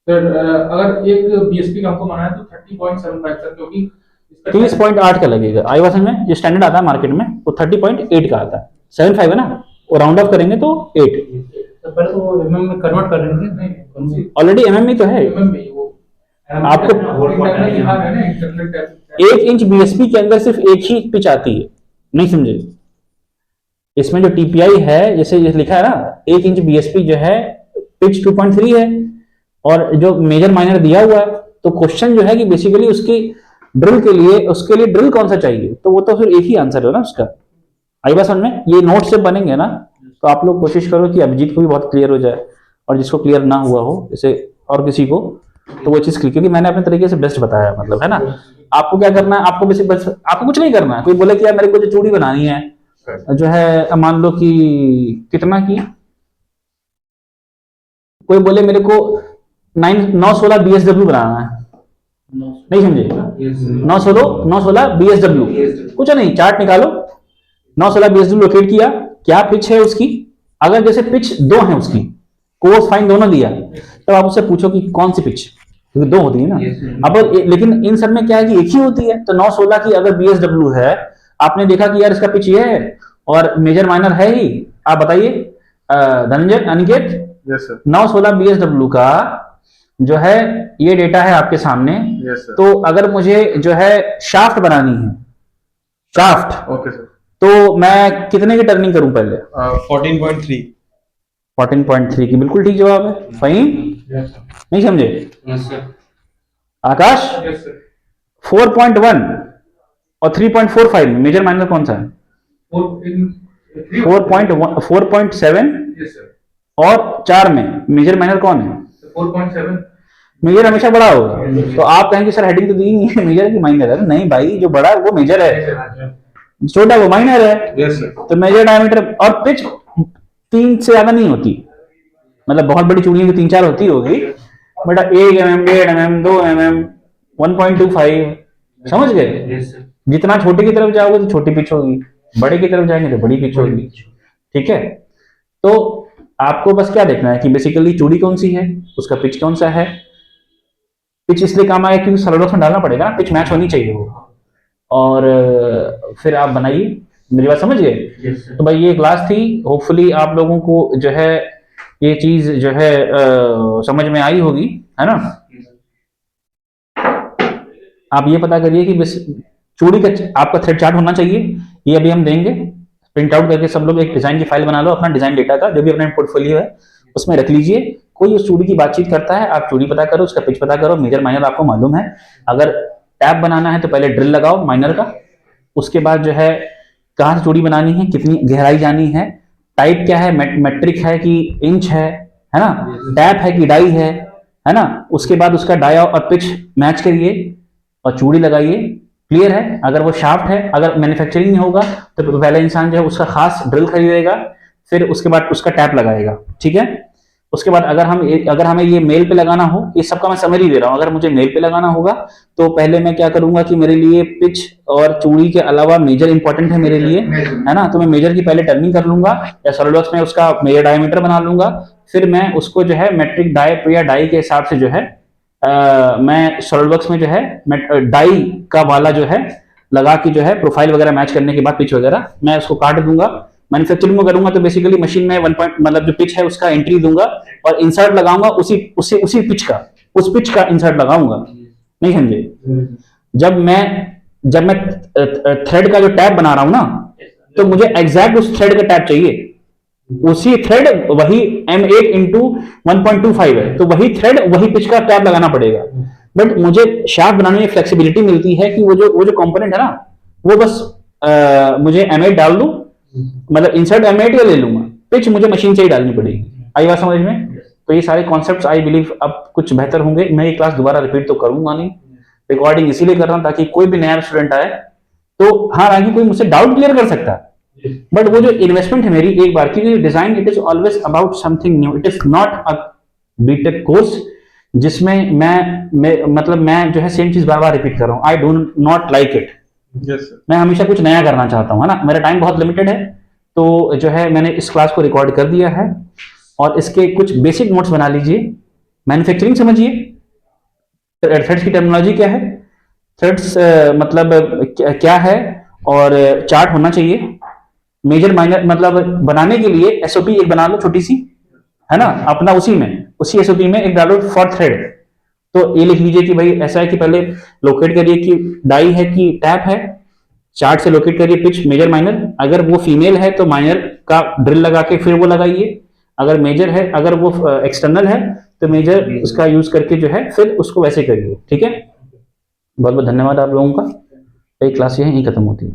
सर अगर एक बीएसपी का हमको माना है तो 30.75 सर, क्योंकि इसका 30.8 का लगेगा। आई बात समझ में? जो स्टैंडर्ड आता है मार्केट में वो 30.8 का आता है, 75 है ना, वो राउंड ऑफ करेंगे तो 8। तो पहले तो वो एमएम में कन्वर्ट कर रहे थे, नहीं कौन सी ऑलरेडी एमएम में तो है। एमएम में वो आपको इंटरनल लिखा है ना, इंटरनल टैप 1 इंच बीएसपी के अंदर सिर्फ एक ही पिच आती है, नहीं समझे? इसमें जो टीपीआई है, जैसे ये लिखा है ना 1 इंच बीएसपी जो है पिच 2.3 है, और जो मेजर माइनर दिया हुआ है, तो क्वेश्चन जो है कि बेसिकली उसकी ड्रिल के लिए, उसके लिए ड्रिल कौन सा चाहिए, तो वो तो फिर एक ही आंसर है ना उसका। आई बात समझ में? ये नोट से बनेंगे ना, तो आप लोग कोशिश करो कि अभिजीत को भी बहुत क्लियर हो जाए, और जिसको क्लियर ना हुआ हो जैसे और किसी को, तो वो चीज क्लियर, क्योंकि मैंने अपने तरीके से बेस्ट बताया, मतलब है ना। आपको क्या करना है, आपको बेसिक बस, आपको कुछ नहीं करना है। कोई बोले कि यार मेरे को जो चूड़ी बनानी है जो है, मान लो कि कितना की, कोई बोले मेरे को 916 बीएसडब्ल्यू बनाना है, नहीं समझे? 916 बीएसडब्ल्यू, कुछ नहीं, चार्ट निकालो, 916 बीएसडब्ल्यू लोकेट किया, क्या पिच है उसकी, अगर जैसे पिच 2 है उसकी, कोस फाइन दोनों दिया, तो आप उससे पूछो कि कौन सी पिच, क्योंकि 2 होती है ना। अब लेकिन इन सब में क्या है कि एक ही होती है, तो 916 की अगर बीएसडब्ल्यू है, आपने देखा कि यार इसका पिच ये है और मेजर माइनर है ही, आप बताइए धनंजय, अनिकेत, 916 बीएसडब्ल्यू का जो है ये डेटा है आपके सामने। तो अगर मुझे जो है शाफ्ट बनानी है, शाफ्ट, ओके सर, तो मैं कितने की टर्निंग करूं पहले? 14.3। 14.3 की बिल्कुल ठीक जवाब है। फहीम, नहीं समझे? आकाश, 4.1 और 3.45 में मेजर माइनर कौन सा है? 4.7 और 4 में मेजर माइनर कौन है? 4.7 मेजर हमेशा बड़ा होगा। तो आप कहेंगे सर हेडिंग तो दी नहीं है, मेजर की माइनर है। नहीं भाई, जो बड़ा है वो मेजर है, छोटा वो माइनर है। तो मेजर डायमीटर और पिच 3 से ज्यादा नहीं होती, मतलब बहुत बड़ी चूड़ियों की 3-4 होती होगी, बट 1 mm, 1.5 mm, 2 mm, 1.25, समझ गए? जितना छोटे की तरफ जाओगे तो छोटी पिच होगी, बड़े की तरफ जाएंगे तो बड़ी पिच होगी, ठीक है। तो आपको बस क्या देखना है कि बेसिकली चूड़ी कौन सी है, उसका पिच कौन सा है। पिच इसलिए काम आएगा क्योंकि सॉलिडवर्क्स में डालना पड़ेगा ना, पिच मैच होनी चाहिए वो, और फिर आप बनाइए। मेरी बात समझ गए? तो भाई ये क्लास थी, होपफुली आप लोगों को जो है ये चीज जो है समझ में आई होगी, है ना। आप ये पता करिए कि चूड़ी का आपका थ्रेड चार्ट होना चाहिए, ये अभी हम देंगे। प्रिंट आउट करके सब लोग एक डिजाइन की फाइल बना लो, अपना डिजाइन डेटा का जो भी अपना पोर्टफोलियो है उसमें रख लीजिए। कोई उस चूड़ी की बातचीत करता है, आप चूड़ी पता करो, उसका पिच पता करो, मेजर माइनर आपको मालूम है। अगर टैप बनाना है तो पहले ड्रिल लगाओ माइनर का, उसके बाद जो है कहाँ से चूड़ी बनानी है, कितनी गहराई जानी है, टाइप क्या है, मेट्रिक है कि इंच है ना, टैप है कि डाई है ना। उसके बाद उसका डाया और पिच मैच करिए और चूड़ी लगाइए। क्लियर है? अगर वो शाफ्ट है, अगर मैन्युफैक्चरिंग नहीं होगा तो पहले इंसान जो है उसका खास ड्रिल खरीदेगा, फिर उसके बाद उसका टैप लगाएगा, ठीक है। उसके बाद अगर हमें ये मेल पे लगाना हो, ये सबका मैं समरी दे रहा हूं, अगर मुझे मेल पे लगाना होगा तो पहले मैं क्या करूंगा कि मेरे लिए पिच और चूड़ी के अलावा मेजर इंपॉर्टेंट है मेरे लिए, है ना। तो मैं मेजर की पहले टर्निंग कर लूंगा या सॉलिडवर्क्स में उसका मेजर डायमीटर बना लूंगा, फिर मैं उसको जो है मेट्रिक डाई या डाई के हिसाब से जो है मैं सॉलिडवर्क्स में जो है डाई का वाला जो है लगा के जो है प्रोफाइल वगैरह मैच करने के बाद पिच वगैरह मैं उसको काट दूंगा। मैन्युफैक्चरिंग में करूंगा तो बेसिकली मशीन में 1 पॉइंट मतलब जो पिच है उसका एंट्री दूंगा और इंसर्ट लगाऊंगा उसी पिच का, उस पिच का इंसर्ट लगाऊंगा, नहीं समझे। जब मैं थ्रेड का जो टैप बना रहा हूं ना, तो मुझे एग्जैक्ट उस थ्रेड का टैप चाहिए, उसी थ्रेड वही M8 इंटू 1.25 है, तो वही थ्रेड वही पिच का टैप लगाना पड़ेगा। बट मुझे शाफ्ट बनाने में फ्लेक्सिबिलिटी मिलती है कि वो जो कंपोनेंट है ना, वो बस मुझे M8 डाल दूं, मतलब इंसर्ट M8 या ले लूंगा, पिच मुझे मशीन से ही डालनी पड़ेगी। आई बात समझ में? तो ये सारे कॉन्सेप्ट्स आई बिलीव अब कुछ बेहतर होंगे। मैं ये क्लास दोबारा रिपीट तो करूंगा नहीं, रिकॉर्डिंग इसीलिए कर रहा हूं ताकि कोई भी नया स्टूडेंट आए तो हाँ आगे कोई मुझसे डाउट क्लियर कर सकता है। बट वो जो इन्वेस्टमेंट है मेरी एक बार की design, it is always about something new, it is not a BTech course जिसमें मैं जो है सेम चीज बार बार रिपीट कर रहा हूँ। I do not like it. मैं हमेशा कुछ नया करना चाहता हूँ, है ना। मेरा टाइम बहुत लिमिटेड है, तो जो है मैंने इस क्लास को रिकॉर्ड कर दिया है और इसके कुछ बेसिक नोट्स बना लीजिए। मैन्युफैक्चरिंग समझिए, थ्रेड्स की टर्मिनोलॉजी क्या है, थ्रेड्स मतलब क्या है, और चार्ट होना चाहिए, मेजर माइनर मतलब बनाने के लिए एसओपी एक बना लो छोटी सी, है ना, अपना उसी एसओपी में एक डालो फॉर थ्रेड। तो ये लिख लीजिए कि भाई ऐसा है कि पहले लोकेट करिए कि डाई है कि टैप है, चार्ट से लोकेट करिए पिच मेजर माइनर, अगर वो फीमेल है तो माइनर का ड्रिल लगा के फिर वो लगाइए, अगर मेजर है, अगर वो एक्सटर्नल है तो मेजर उसका यूज करके जो है फिर उसको वैसे करिए। ठीक है, बहुत बहुत धन्यवाद आप लोगों का। ये क्लास यहीं खत्म होती है।